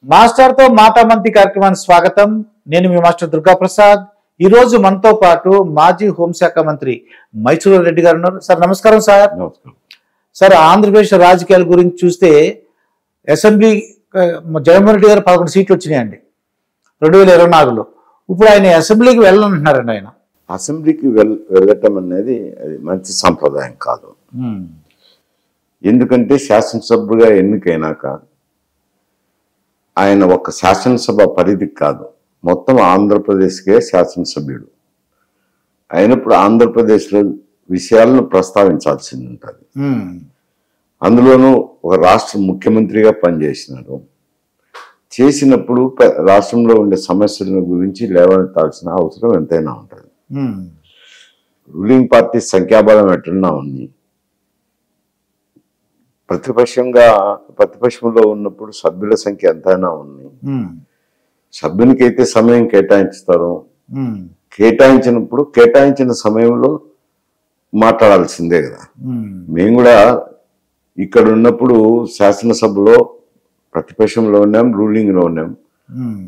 మాస్టర్తో మాటామంతి కార్యక్రమానికి స్వాగతం. నేను మీ మాస్టర్ దుర్గా ప్రసాద్. ఈ రోజు మనతో పాటు మాజీ హోంశాఖ మంత్రి మైసూరు రెడ్డి గారు ఉన్నారు. సార్ నమస్కారం సార్. సార్ ఆంధ్రప్రదేశ్ రాజకీయాల గురించి చూస్తే అసెంబ్లీ జగన్మోహన్ రెడ్డి గారు 11 సీట్లు వచ్చినాయండి 2024లో. ఇప్పుడు ఆయన అసెంబ్లీకి వెళ్ళాలంటున్నారండి. ఆయన అసెంబ్లీకి వెళ్ళటం అనేది అది మంచి సంప్రదాయం కాదు. ఎందుకంటే శాసనసభ్యుగా ఎన్నికైనాక ఆయన ఒక శాసనసభ పరిధికి కాదు, మొత్తం ఆంధ్రప్రదేశ్కే శాసనసభ్యుడు అయినప్పుడు ఆంధ్రప్రదేశ్లో విషయాలను ప్రస్తావించాల్సింది ఉంటుంది. అందులోనూ ఒక రాష్ట్ర ముఖ్యమంత్రిగా పనిచేసినారు. చేసినప్పుడు రాష్ట్రంలో ఉండే సమస్యల గురించి లేవనెత్తాల్సిన అవసరం ఎంతైనా ఉంటుంది. రూలింగ్ పార్టీ సంఖ్యాబలం ఎట్లన్నా ఉంది. ప్రతిపక్షంలో ఉన్నప్పుడు సభ్యుల సంఖ్య ఎంతైనా ఉంది. సభ్యునికి అయితే సమయం కేటాయించుతారు. కేటాయించిన సమయంలో మాట్లాడాల్సిందే కదా. మేము కూడా ఇక్కడ ఉన్నప్పుడు శాసనసభలో ప్రతిపక్షంలో ఉన్నాం, రూలింగ్లో ఉన్నాం.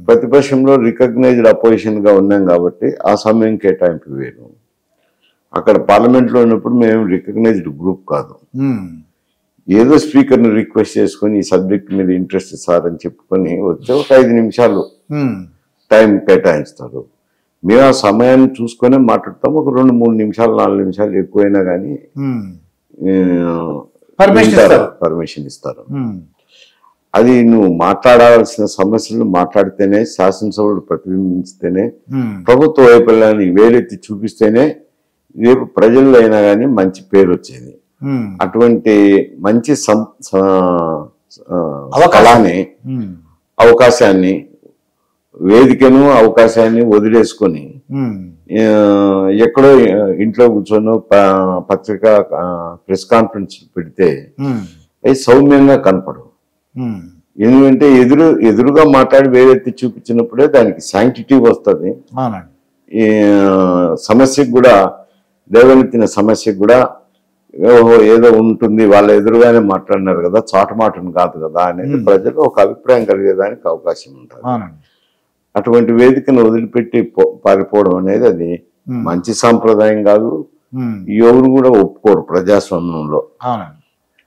ప్రతిపక్షంలో రికగ్నైజ్డ్ అపోజిషన్ గా ఉన్నాం కాబట్టి ఆ సమయం కేటాయింపు వేరు. అక్కడ పార్లమెంట్లో ఉన్నప్పుడు మేము రికగ్నైజ్డ్ గ్రూప్ కాదు. ఏదో స్పీకర్ని రిక్వెస్ట్ చేసుకుని ఈ సబ్జెక్ట్ మీద ఇంట్రెస్ట్ సార్ అని చెప్పుకొని వచ్చే ఒక 5 నిమిషాలు టైం కేటాయిస్తారు. మేము ఆ సమయాన్ని చూసుకొని మాట్లాడతాం. ఒక 2-3 నిమిషాలు 4 నిమిషాలు ఎక్కువైనా కానీ పర్మిషన్ ఇస్తారు. అది నువ్వు మాట్లాడాల్సిన సమస్యలను మాట్లాడితేనే, శాసనసభలు ప్రతిబింబించితేనే, ప్రభుత్వ వైఫల్యాన్ని వేలెత్తి చూపిస్తేనే రేపు ప్రజల్లో అయినా కానీ మంచి పేరు వచ్చేది. అటువంటి మంచి అవకాశాన్ని వేదికను అవకాశాన్ని వదిలేసుకొని ఎక్కడో ఇంట్లో కూర్చొని పత్రికా ప్రెస్ కాన్ఫరెన్స్ పెడితే అవి సౌమ్యంగా కనపడవు. ఎందుకంటే ఎదురుగా మాట్లాడి వేరెత్తి చూపించినప్పుడే దానికి శాంక్టిటీ వస్తుంది. ఈ సమస్యకు కూడా లేవనెత్తిన సమస్యకు కూడా ఏదో ఉంటుంది, వాళ్ళ ఎదురుగానే మాట్లాడినారు కదా, చాటుమాటను కాదు కదా అనేది ప్రజలు ఒక అభిప్రాయం కలిగేదానికి అవకాశం ఉంటుంది. అటువంటి వేదికను వదిలిపెట్టి పారిపోవడం అనేది అది మంచి సాంప్రదాయం కాదు. ఎవరు కూడా ఒప్పుకోరు ప్రజాస్వామ్యంలో.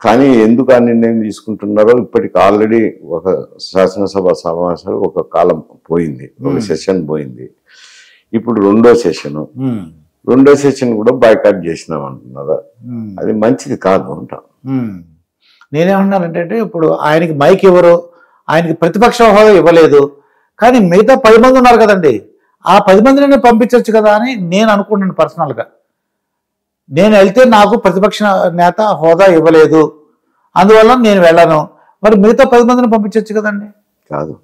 కానీ ఎందుకు ఆ నిర్ణయం తీసుకుంటున్నారో ఇప్పటికి ఆల్రెడీ ఒక శాసనసభ సమావేశాలు ఒక కాలం పోయింది, ఒక సెషన్ పోయింది. ఇప్పుడు రెండో సెషన్ కూడా బాయ్కాట్ చేసినాం అంటున్నారా? అది మంచిది కాదు అంటా. నేనేమన్నానంటే ఇప్పుడు ఆయనకి మైక్ ఇవ్వరు, ఆయనకి ప్రతిపక్ష హోదా ఇవ్వలేదు, కానీ మిగతా 10 మంది ఉన్నారు కదండి, ఆ 10 మందిని పంపించవచ్చు కదా అని నేను అనుకుంటున్నాను పర్సనల్గా. నేను వెళ్తే నాకు ప్రతిపక్ష నేత హోదా ఇవ్వలేదు, అందువల్ల నేను వెళ్ళను. మరి మిగతా 10 మందిని పంపించవచ్చు కదండి. కాదు,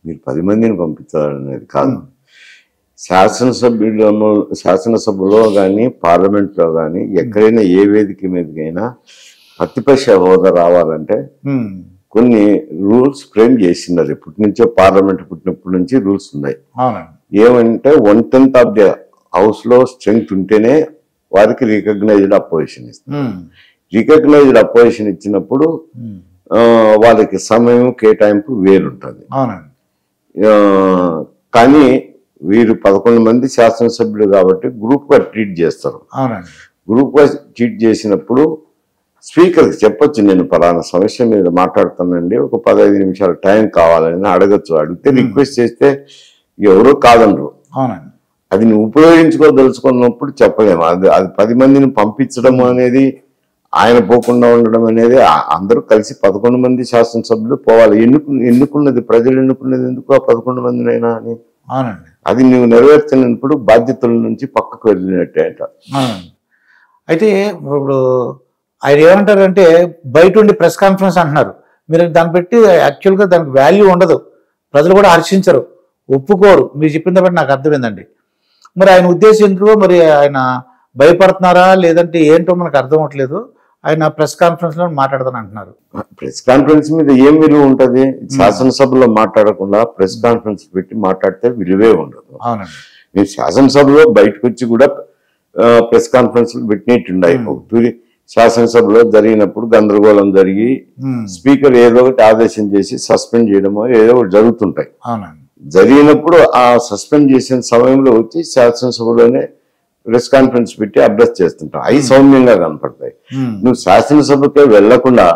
మీరు 10 మందిని పంపించాలనేది కాదు. శాసనసభలో కానీ పార్లమెంట్లో కానీ ఎక్కడైనా ఏ వేదిక మీదకైనా ప్రతిపక్ష హోదా రావాలంటే కొన్ని రూల్స్ ఫ్రేమ్ చేసినారు. ఇప్పటి నుంచో పార్లమెంట్ పుట్టినప్పటి నుంచి రూల్స్ ఉన్నాయి. ఏమంటే 1/10 ఆఫ్ ది హౌస్ లో స్ట్రెంగ్త్ ఉంటేనే వారికి రికగ్నైజ్డ్ అపోజిషన్ ఇస్తారు. రికగ్నైజ్డ్ అపోజిషన్ ఇచ్చినప్పుడు వాళ్ళకి సమయం కేటాయింపు వేరుంటుంది. కానీ వీరు 11 మంది శాసనసభ్యులు కాబట్టి గ్రూప్ గా ట్రీట్ చేస్తారు. గ్రూప్ గా ట్రీట్ చేసినప్పుడు స్పీకర్కి చెప్పొచ్చు, నేను పలానా సమస్య మీద మాట్లాడుతానండి, ఒక 15 నిమిషాలు టైం కావాలని అడగచ్చు. అడిగితే రిక్వెస్ట్ చేస్తే ఎవరో కాదనరు. అది నువ్వు ఉపయోగించుకోదలుచుకున్నప్పుడు చెప్పలేము. అది 10 మందిని పంపించడం అనేది, ఆయన పోకుండా ఉండడం అనేది, అందరూ కలిసి 11 మంది శాసనసభ్యులు పోవాలి. ఎన్నుకున్నది ప్రజలు ఎన్నుకున్నది ఎందుకు ఆ 11 మందినైనా అని. అది నువ్వు నెరవేర్చినప్పుడు బాధ్యతల నుంచి పక్కకు వెళ్ళినట్టే అంట. అయితే ఇప్పుడు ఆయన ఏమంటారంటే బయట ఉండి ప్రెస్ కాన్ఫరెన్స్ అంటున్నారు. మీరు దాన్ని పెట్టి యాక్చువల్గా దానికి వాల్యూ ఉండదు, ప్రజలు కూడా హర్షించరు, ఒప్పుకోరు. మీరు చెప్పిన బట్టి నాకు అర్థమైందండి. మరి ఆయన ఉద్దేశం ఎందుకో, మరి ఆయన భయపడుతున్నారా లేదంటే ఏంటో మనకు అర్థం అవ్వట్లేదు. ఆయన ప్రెస్ కాన్ఫరెన్స్ లో మాట్లాడతాను అంటున్నారు. ప్రెస్ కాన్ఫరెన్స్ మీద ఏం విలువ ఉంటది? శాసనసభలో మాట్లాడకుండా ప్రెస్ కాన్ఫరెన్స్ పెట్టి మాట్లాడితే విలువే ఉండదు. మీరు శాసనసభలో బయటకు వచ్చి కూడా ప్రెస్ కాన్ఫరెన్స్ పెట్టినట్టు ఉన్నాయి. శాసనసభలో జరిగినప్పుడు గందరగోళం జరిగి స్పీకర్ ఏదో ఒకటి ఆదేశం చేసి సస్పెండ్ చేయడమో ఏదో ఒకటి జరుగుతుంటాయి. జరిగినప్పుడు ఆ సస్పెండ్ చేసిన సమయంలో వచ్చి శాసనసభలోనే ప్రెస్ కాన్ఫరెన్స్ పెట్టి అడ్రస్ చేస్తుంటాం. అవి సౌమ్యంగా కనపడతాయి. నువ్వు శాసనసభకే వెళ్లకుండా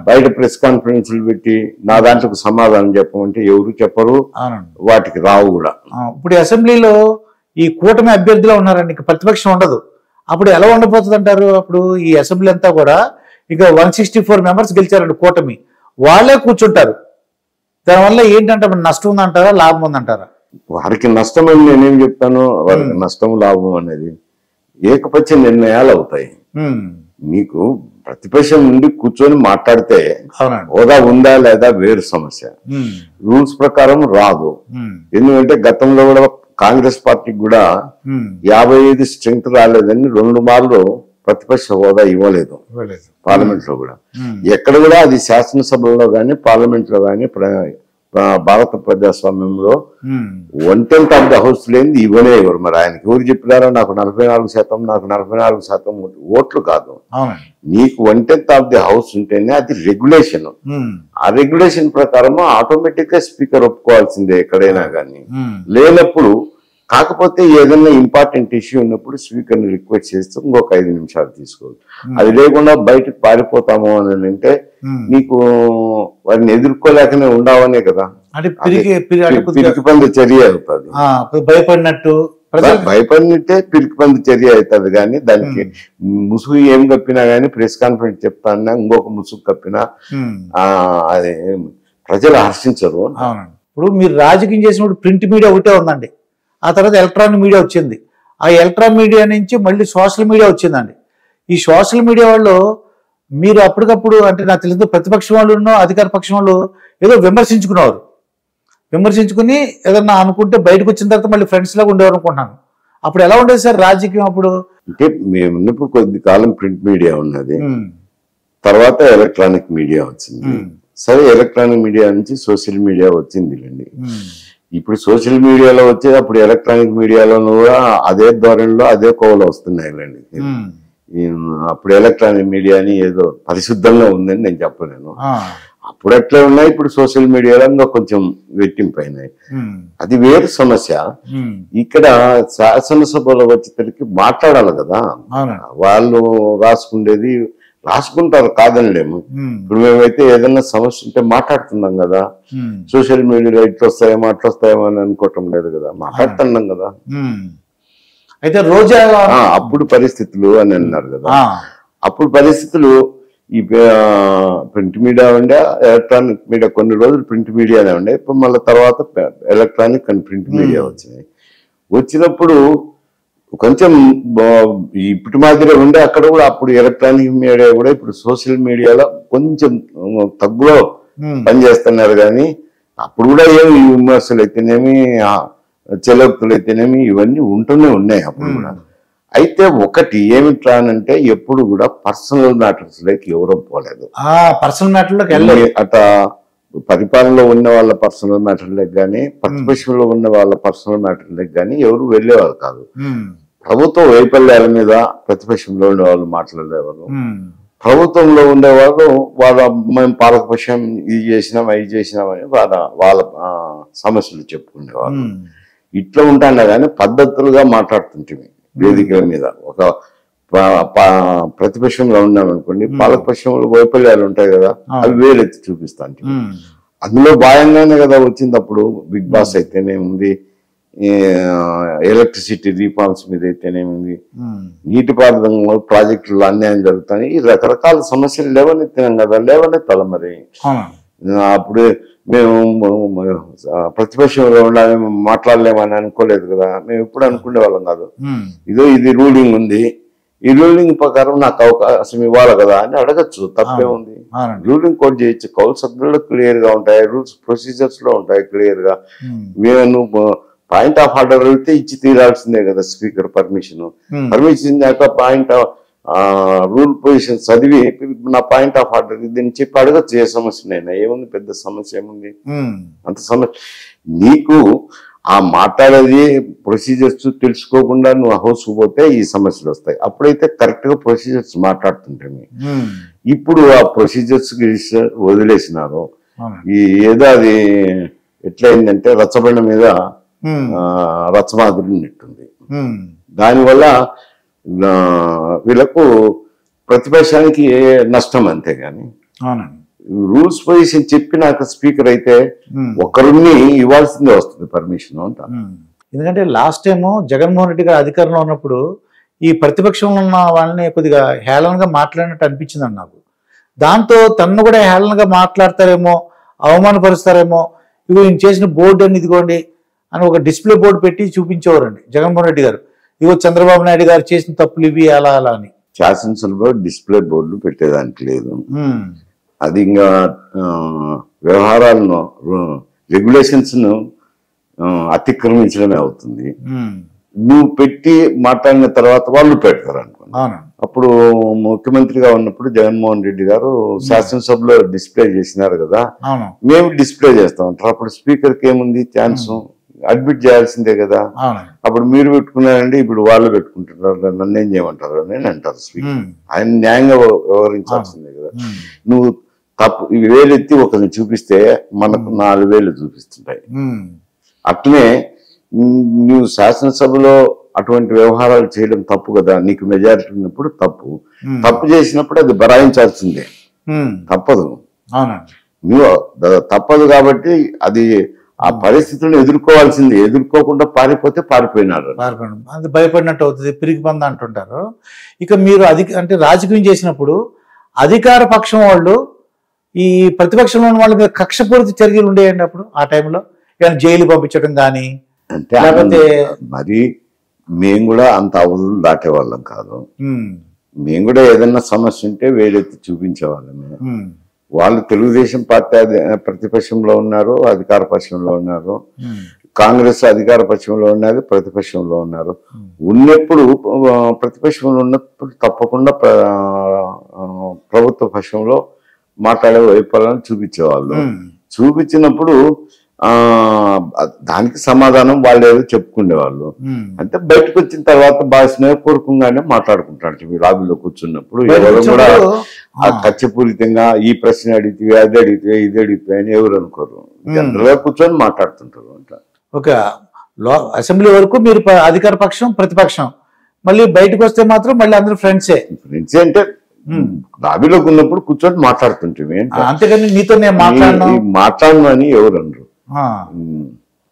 బయట ప్రెస్ కాన్ఫరెన్స్లు పెట్టి నా దాంట్లోకి సమాధానం చెప్పమంటే ఎవరు చెప్పరు, వాటికి రావు కూడా. ఇప్పుడు అసెంబ్లీలో ఈ కూటమి అభ్యర్థిలో ఉన్నారండి, ఇక ప్రతిపక్షం ఉండదు. అప్పుడు ఎలా ఉండబోతుంది అంటారు? అప్పుడు ఈ అసెంబ్లీ అంతా కూడా ఇక 164 మెంబర్స్ గెలిచారండి కూటమి, వాళ్ళే కూర్చుంటారు. దానివల్ల ఏంటంటే నష్టం ఉందంటారా, లాభం ఉందంటారా? వారికి నష్టం అని నేనేం చెప్తాను, వారికి నష్టం లాభం అనేది ఏకపక్ష నిర్ణయాలు అవుతాయి. నీకు ప్రతిపక్షం నుండి కూర్చొని మాట్లాడితే హోదా ఉందా లేదా వేరు సమస్య, రూల్స్ ప్రకారం రాదు. ఎందుకంటే గతంలో కూడా కాంగ్రెస్ పార్టీకి కూడా 55 స్ట్రెంగ్త్ రాలేదని 2 మార్లు ప్రతిపక్ష హోదా ఇవ్వలేదు పార్లమెంట్ లో కూడా. ఎక్కడ కూడా అది శాసనసభలో గాని పార్లమెంట్ లో గాని భారత ప్రజాస్వామ్యంలో 1/10 ఆఫ్ ద హౌస్ లేని ఇవ్వనే ఇవ్వరు. మరి ఆయనకి ఎవరు చెప్పినారో నాకు 44%, నాకు 44% ఓట్లు కాదు, నీకు 1/10 ఆఫ్ ది హౌస్ ఉంటేనే అది రెగ్యులేషన్. ఆ రెగ్యులేషన్ ప్రకారం ఆటోమేటిక్ గా స్పీకర్ ఒప్పుకోవాల్సిందే ఎక్కడైనా కానీ. లేనప్పుడు కాకపోతే ఏదైనా ఇంపార్టెంట్ ఇష్యూ ఉన్నప్పుడు స్పీకర్ ని రిక్వెస్ట్ చేస్తూ ఇంకొక 5 నిమిషాలు తీసుకోవాలి. అది లేకుండా బయటకు పారిపోతాము అని అంటే నీకు వారిని ఎదుర్కోలేకనే ఉండవనే కదా, పిరికిపంది చర్య అవుతుంది. భయపడినట్టే పిరికిపంది చర్య అవుతుంది. కానీ దానికి ముసుగు ఏం కప్పినా గానీ ప్రెస్ కాన్ఫరెన్స్ చెప్తానా ఇంకొక ముసుగు కప్పినా అది ప్రజలు హర్షించరు. ఇప్పుడు మీరు రాజకీయం చేసినప్పుడు ప్రింట్ మీడియా ఒకటే ఉందండి, ఆ తర్వాత ఎలక్ట్రానిక్ మీడియా వచ్చింది. ఆ ఎలక్ట్రానిక్ మీడియా నుంచి మళ్ళీ సోషల్ మీడియా వచ్చిందండి. ఈ సోషల్ మీడియా వాళ్ళు మీరు అప్పటికప్పుడు అంటే నాకు తెలియదు ప్రతిపక్షం వాళ్ళు అధికార పక్షం వాళ్ళు ఏదో విమర్శించుకునేవారు, విమర్శించుకుని ఏదన్నా అనుకుంటే బయటకు వచ్చిన తర్వాత మళ్ళీ ఫ్రెండ్స్ లాగా ఉండేవారు అనుకుంటున్నాను. అప్పుడు ఎలా ఉండేది సార్ రాజకీయం? అప్పుడు అంటే మేము ఉన్నప్పుడు కొద్ది కాలం ప్రింట్ మీడియా ఉన్నది, తర్వాత ఎలక్ట్రానిక్ మీడియా వచ్చింది. సరే ఎలక్ట్రానిక్ మీడియా నుంచి సోషల్ మీడియా వచ్చింది. ఇప్పుడు సోషల్ మీడియాలో వచ్చేది అప్పుడు ఎలక్ట్రానిక్ మీడియాలో కూడా అదే ధోరణిలో అదే కోవలో వస్తున్నాయిలేండి. అప్పుడు ఎలక్ట్రానిక్ మీడియాని ఏదో పరిశుద్ధంగా ఉందని నేను చెప్పలేను. అప్పుడు అట్లే ఉన్నాయి, ఇప్పుడు సోషల్ మీడియాలో ఇంకా కొంచెం రెట్టింపైనాయి. అది వేరు సమస్య. ఇక్కడ శాసనసభలో వచ్చేసరికి మాట్లాడాలి కదా, వాళ్ళు రాసుకుంటారు కాదనిలేము. ఇప్పుడు మేమైతే ఏదైనా సమస్య ఉంటే మాట్లాడుతున్నాం కదా, సోషల్ మీడియాలో ఇట్లొస్తాయేమో అట్లొస్తాయేమో అని అనుకోవటం లేదు కదా, మాట్లాడుతున్నాం కదా. అయితే రోజా అప్పుడు పరిస్థితులు అని అన్నారు కదా, అప్పుడు పరిస్థితులు ఈ ప్రింట్ మీడియా ఉండే, ఎలక్ట్రానిక్ మీడియా కొన్ని రోజులు ప్రింట్ మీడియానే ఉండే, ఇప్పుడు మళ్ళీ తర్వాత ఎలక్ట్రానిక్ అండ్ ప్రింట్ మీడియా వచ్చినాయి. వచ్చినప్పుడు కొంచెం ఇప్పటి మాదిరి ఉండే అక్కడ కూడా అప్పుడు ఎలక్ట్రానిక్ మీడియా కూడా ఇప్పుడు సోషల్ మీడియాలో కొంచెం తగ్గులో పనిచేస్తున్నారు. కానీ అప్పుడు కూడా ఏమి విమర్శలు అయితేనేమి చెలక్తులు అయితేనేమి ఇవన్నీ ఉంటూనే ఉన్నాయి అప్పుడు కూడా. అయితే ఒకటి ఏమిట్రా అంటే ఎప్పుడు కూడా పర్సనల్ మ్యాటర్స్ లోకి ఎవరూ పోలేదు. పర్సనల్ మ్యాటర్లోకి అట పరిపాలనలో ఉన్న వాళ్ళ పర్సనల్ మ్యాటర్లకు కానీ ప్రతిపక్షంలో ఉన్న వాళ్ళ పర్సనల్ మ్యాటర్లకు కానీ ఎవరు వెళ్ళేవారు కాదు. ప్రభుత్వ వైఫల్యాల మీద ప్రతిపక్షంలో ఉండే వాళ్ళు మాట్లాడేవారు, ప్రభుత్వంలో ఉండేవాళ్ళు మేము పాలకపక్షం ఇది చేసినాం అది చేసినామని వాళ్ళ సమస్యలు చెప్పుకునేవాళ్ళు. ఇట్లా ఉంటానే కానీ పద్ధతులుగా మాట్లాడుతుంటే వేదికల మీద ఒక ప్రతిపక్షంలో ఉన్నామనుకోండి, పాలకపక్షంలో వైఫల్యాలు ఉంటాయి కదా, అవి వేరెత్తి చూపిస్తాను. అందులో భాగంగానే కదా వచ్చింది అప్పుడు బిగ్ బాస్ అయితేనేముంది, ఎలక్ట్రిసిటీ రీఫార్మ్స్ మీద అయితేనేముంది, నీటిపారుదల ప్రాజెక్టుల్లో అన్యాయం జరుగుతాయి, ఈ రకరకాల సమస్యలు లేవనెత్తినాం కదా, లేవనెత్తాలి. మరి అప్పుడు మేము ప్రతిపక్షంలో ఉండాలని మాట్లాడలేమని అనుకోలేదు కదా, మేము ఎప్పుడు అనుకునే వాళ్ళం కాదు. ఇది రూలింగ్ ఉంది, ఈ రూలింగ్ ప్రకారం నాకు అవకాశం ఇవ్వాలి కదా అని అడగచ్చు, తప్పే ఉంది. రూలింగ్ కోడ్ చేయొచ్చు, కౌల్ సభ్యుల్లో క్లియర్ గా ఉంటాయి, రూల్స్ ప్రొసీజర్స్ లో ఉంటాయి క్లియర్ గా. మేము పాయింట్ ఆఫ్ ఆర్డర్ వెళ్తే ఇచ్చి తీరాల్సిందే కదా స్పీకర్ పర్మిషన్ దాకా పాయింట్ రూల్ పొజిషన్ చదివి నా పాయింట్ ఆఫ్ ఆర్డర్ దీన్ని చెప్పి అడగచ్చు. ఏ సమస్య నైనా ఏముంది, పెద్ద సమస్య ఏముంది, అంత సమస్య. నీకు ఆ మాట్లాడేది ప్రొసీజర్స్ తెలుసుకోకుండా నువ్వు హౌస్ పోతే ఈ సమస్యలు వస్తాయి. అప్పుడైతే కరెక్ట్ గా ప్రొసీజర్స్ మాట్లాడుతుంటాము. ఇప్పుడు ఆ ప్రొసీజర్స్ వదిలేసినారు. ఈ ఏదో అది ఎట్లయిందంటే రచ్చబండ మీద రచ్చమాదిరి నెట్టుంది. దానివల్ల వీళ్ళకు ప్రతిపక్షానికి నష్టం, అంతేగాని రూల్స్ పొజిషన్ చెప్పినాక స్పీకర్ అయితే ఒకరిని ఇవ్వాల్సిందే వస్తుంది పర్మిషన్ అంట. ఎందుకంటే లాస్ట్ టైము జగన్మోహన్ రెడ్డి గారు అధికారంలో ఉన్నప్పుడు ఈ ప్రతిపక్షంలో ఉన్న వాళ్ళని కొద్దిగా హేళనగా మాట్లాడినట్టు అనిపించింది నాకు. దాంతో తన్ను కూడా హేళనగా మాట్లాడతారేమో, అవమానపరుస్తారేమో, ఇవి నేను చేసిన బోర్డు అని ఇదిగోండి అని ఒక డిస్ప్లే బోర్డు పెట్టి చూపించేవారండి జగన్మోహన్ రెడ్డి గారు. ఇగో చంద్రబాబు నాయుడు గారు చేసిన తప్పులు ఇవి అలా అలా అని. శాసనసభలో డిస్ప్లే బోర్డులు పెట్టేదానికి లేదు. అది ఇంకా వ్యవహారాలను రెగ్యులేషన్స్ ను అతిక్రమించడమే అవుతుంది. నువ్వు పెట్టి మాట్లాడిన తర్వాత వాళ్ళు పెడతారు అనుకున్నా. అప్పుడు ముఖ్యమంత్రిగా ఉన్నప్పుడు జగన్మోహన్ రెడ్డి గారు శాసనసభలో డిస్ప్లే చేసినారు కదా, మేము డిస్ప్లే చేస్తాం అంటారు. అప్పుడు స్పీకర్ కి ఏముంది ఛాన్స్, అడ్మిట్ చేయాల్సిందే కదా. అప్పుడు మీరు పెట్టుకున్నారండి, ఇప్పుడు వాళ్ళు పెట్టుకుంటున్నారు, నన్ను ఏం చేయమంటారు అని అంటారు స్పీకర్. ఆయన న్యాయంగా వ్యవహరించాల్సిందే కదా. నువ్వు తప్పు వేలెత్తి ఒకరిని చూపిస్తే మనకు 4,000 చూపిస్తుంటాయి. అట్లనే నువ్వు శాసనసభలో అటువంటి వ్యవహారాలు చేయడం తప్పు కదా. నీకు మెజారిటీ ఉన్నప్పుడు తప్పు చేసినప్పుడు అది బరాయించాల్సిందే, తప్పదు. నువ్వు తప్పదు కాబట్టి అది ఆ పరిస్థితులను ఎదుర్కోవాల్సింది. ఎదుర్కోకుండా పారిపోతే పారిపోయినారు, అది భయపడినట్టు అవుతుంది, పిరికి పంద అంటుంటారు. ఇక మీరు అంటే రాజకీయం చేసినప్పుడు అధికార పక్షం వాళ్ళు ఈ ప్రతిపక్షంలో ఉన్న వాళ్ళ మీద కక్షపూరిత చర్యలు ఉండేయండి అప్పుడు ఆ టైంలో, జైలు పంపించడం కానీ అంటే. లేకపోతే మరి మేము కూడా అంత అవధులు దాటేవాళ్ళం కాదు. మేము కూడా ఏదన్నా సమస్య ఉంటే వేలెత్తి చూపించేవాళ్ళమే. వాళ్ళు తెలుగుదేశం పార్టీ ప్రతిపక్షంలో ఉన్నారు, అధికార పక్షంలో ఉన్నారు. కాంగ్రెస్ అధికార పక్షంలో ఉన్నది, ప్రతిపక్షంలో ఉన్నారు. ఉన్నప్పుడు ప్రతిపక్షంలో ఉన్నప్పుడు తప్పకుండా ప్రభుత్వ పక్షంలో మాట్లాడే వైఫల్యాన్ని చూపించేవాళ్ళు. చూపించినప్పుడు దానికి సమాధానం వాళ్ళు ఏదో చెప్పుకునేవాళ్ళు. అంటే బయటకు వచ్చిన తర్వాత బాగా స్నేహపూర్వకంగానే మాట్లాడుకుంటారు. మీ లాబీలో కూర్చున్నప్పుడు ఎవరు కూడా కచ్చపూరితంగా ఈ ప్రశ్న అడిగితే, అది అడిగితే, ఇది అడిగితే అని ఎవరు అనుకోరు. జనరల్గా కూర్చొని మాట్లాడుతుంటారు అంట. ఒక అసెంబ్లీ వరకు మీరు అధికార పక్షం, ప్రతిపక్షం, మళ్ళీ బయటకు వస్తే మాత్రం మళ్ళీ అందరూ ఫ్రెండ్సే. అంటే లాబీలోకి ఉన్నప్పుడు కూర్చొని మాట్లాడుతుంటే, అంతేగాని నీతో నేను మాట్లాడను అని ఎవరు అనరు.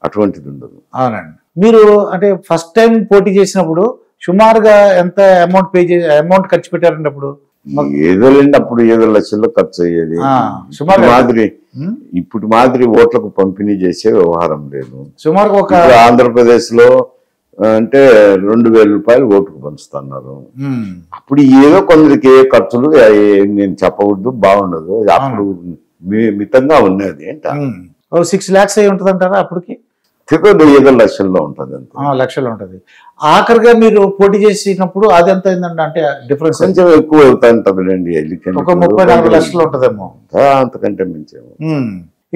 అటువంటిది ఉండదు. అవునండి. మీరు అంటే ఫస్ట్ టైం పోటీ చేసినప్పుడు సుమారుగా ఎంత అమౌంట్ ఖర్చు పెట్టారండి అప్పుడు? ఏదో లేండి, అప్పుడు 7 లక్షల్లో ఖర్చు అయ్యేది. ఇప్పుడు మాదిరి ఓట్లకు పంపిణీ చేసే వ్యవహారం లేదు. సుమారుగా ఒక ఆంధ్రప్రదేశ్ లో అంటే 2,000 రూపాయలు ఓటుకు పంచుతున్నారు. అప్పుడు ఏదో కొందరికి ఏ ఖర్చులు నేను చెప్పకూడదు, బాగుండదు. అప్పుడు మితంగా ఉన్నది. 6 lakhs అయి ఉంటుంది అంటారా అప్పటికి? 7 లక్షల్లో ఉంటుంది, లక్షలు ఉంటుంది. ఆఖరిగా మీరు పోటీ చేసినప్పుడు అది ఎంత అయిందండి? అంటే డిఫరెన్స్ కొంచెం ఎక్కువ అవుతా ఉంటుందండి. ఒక 34 లక్షలు ఉంటుందేమో, అంతకంటే మించేమో.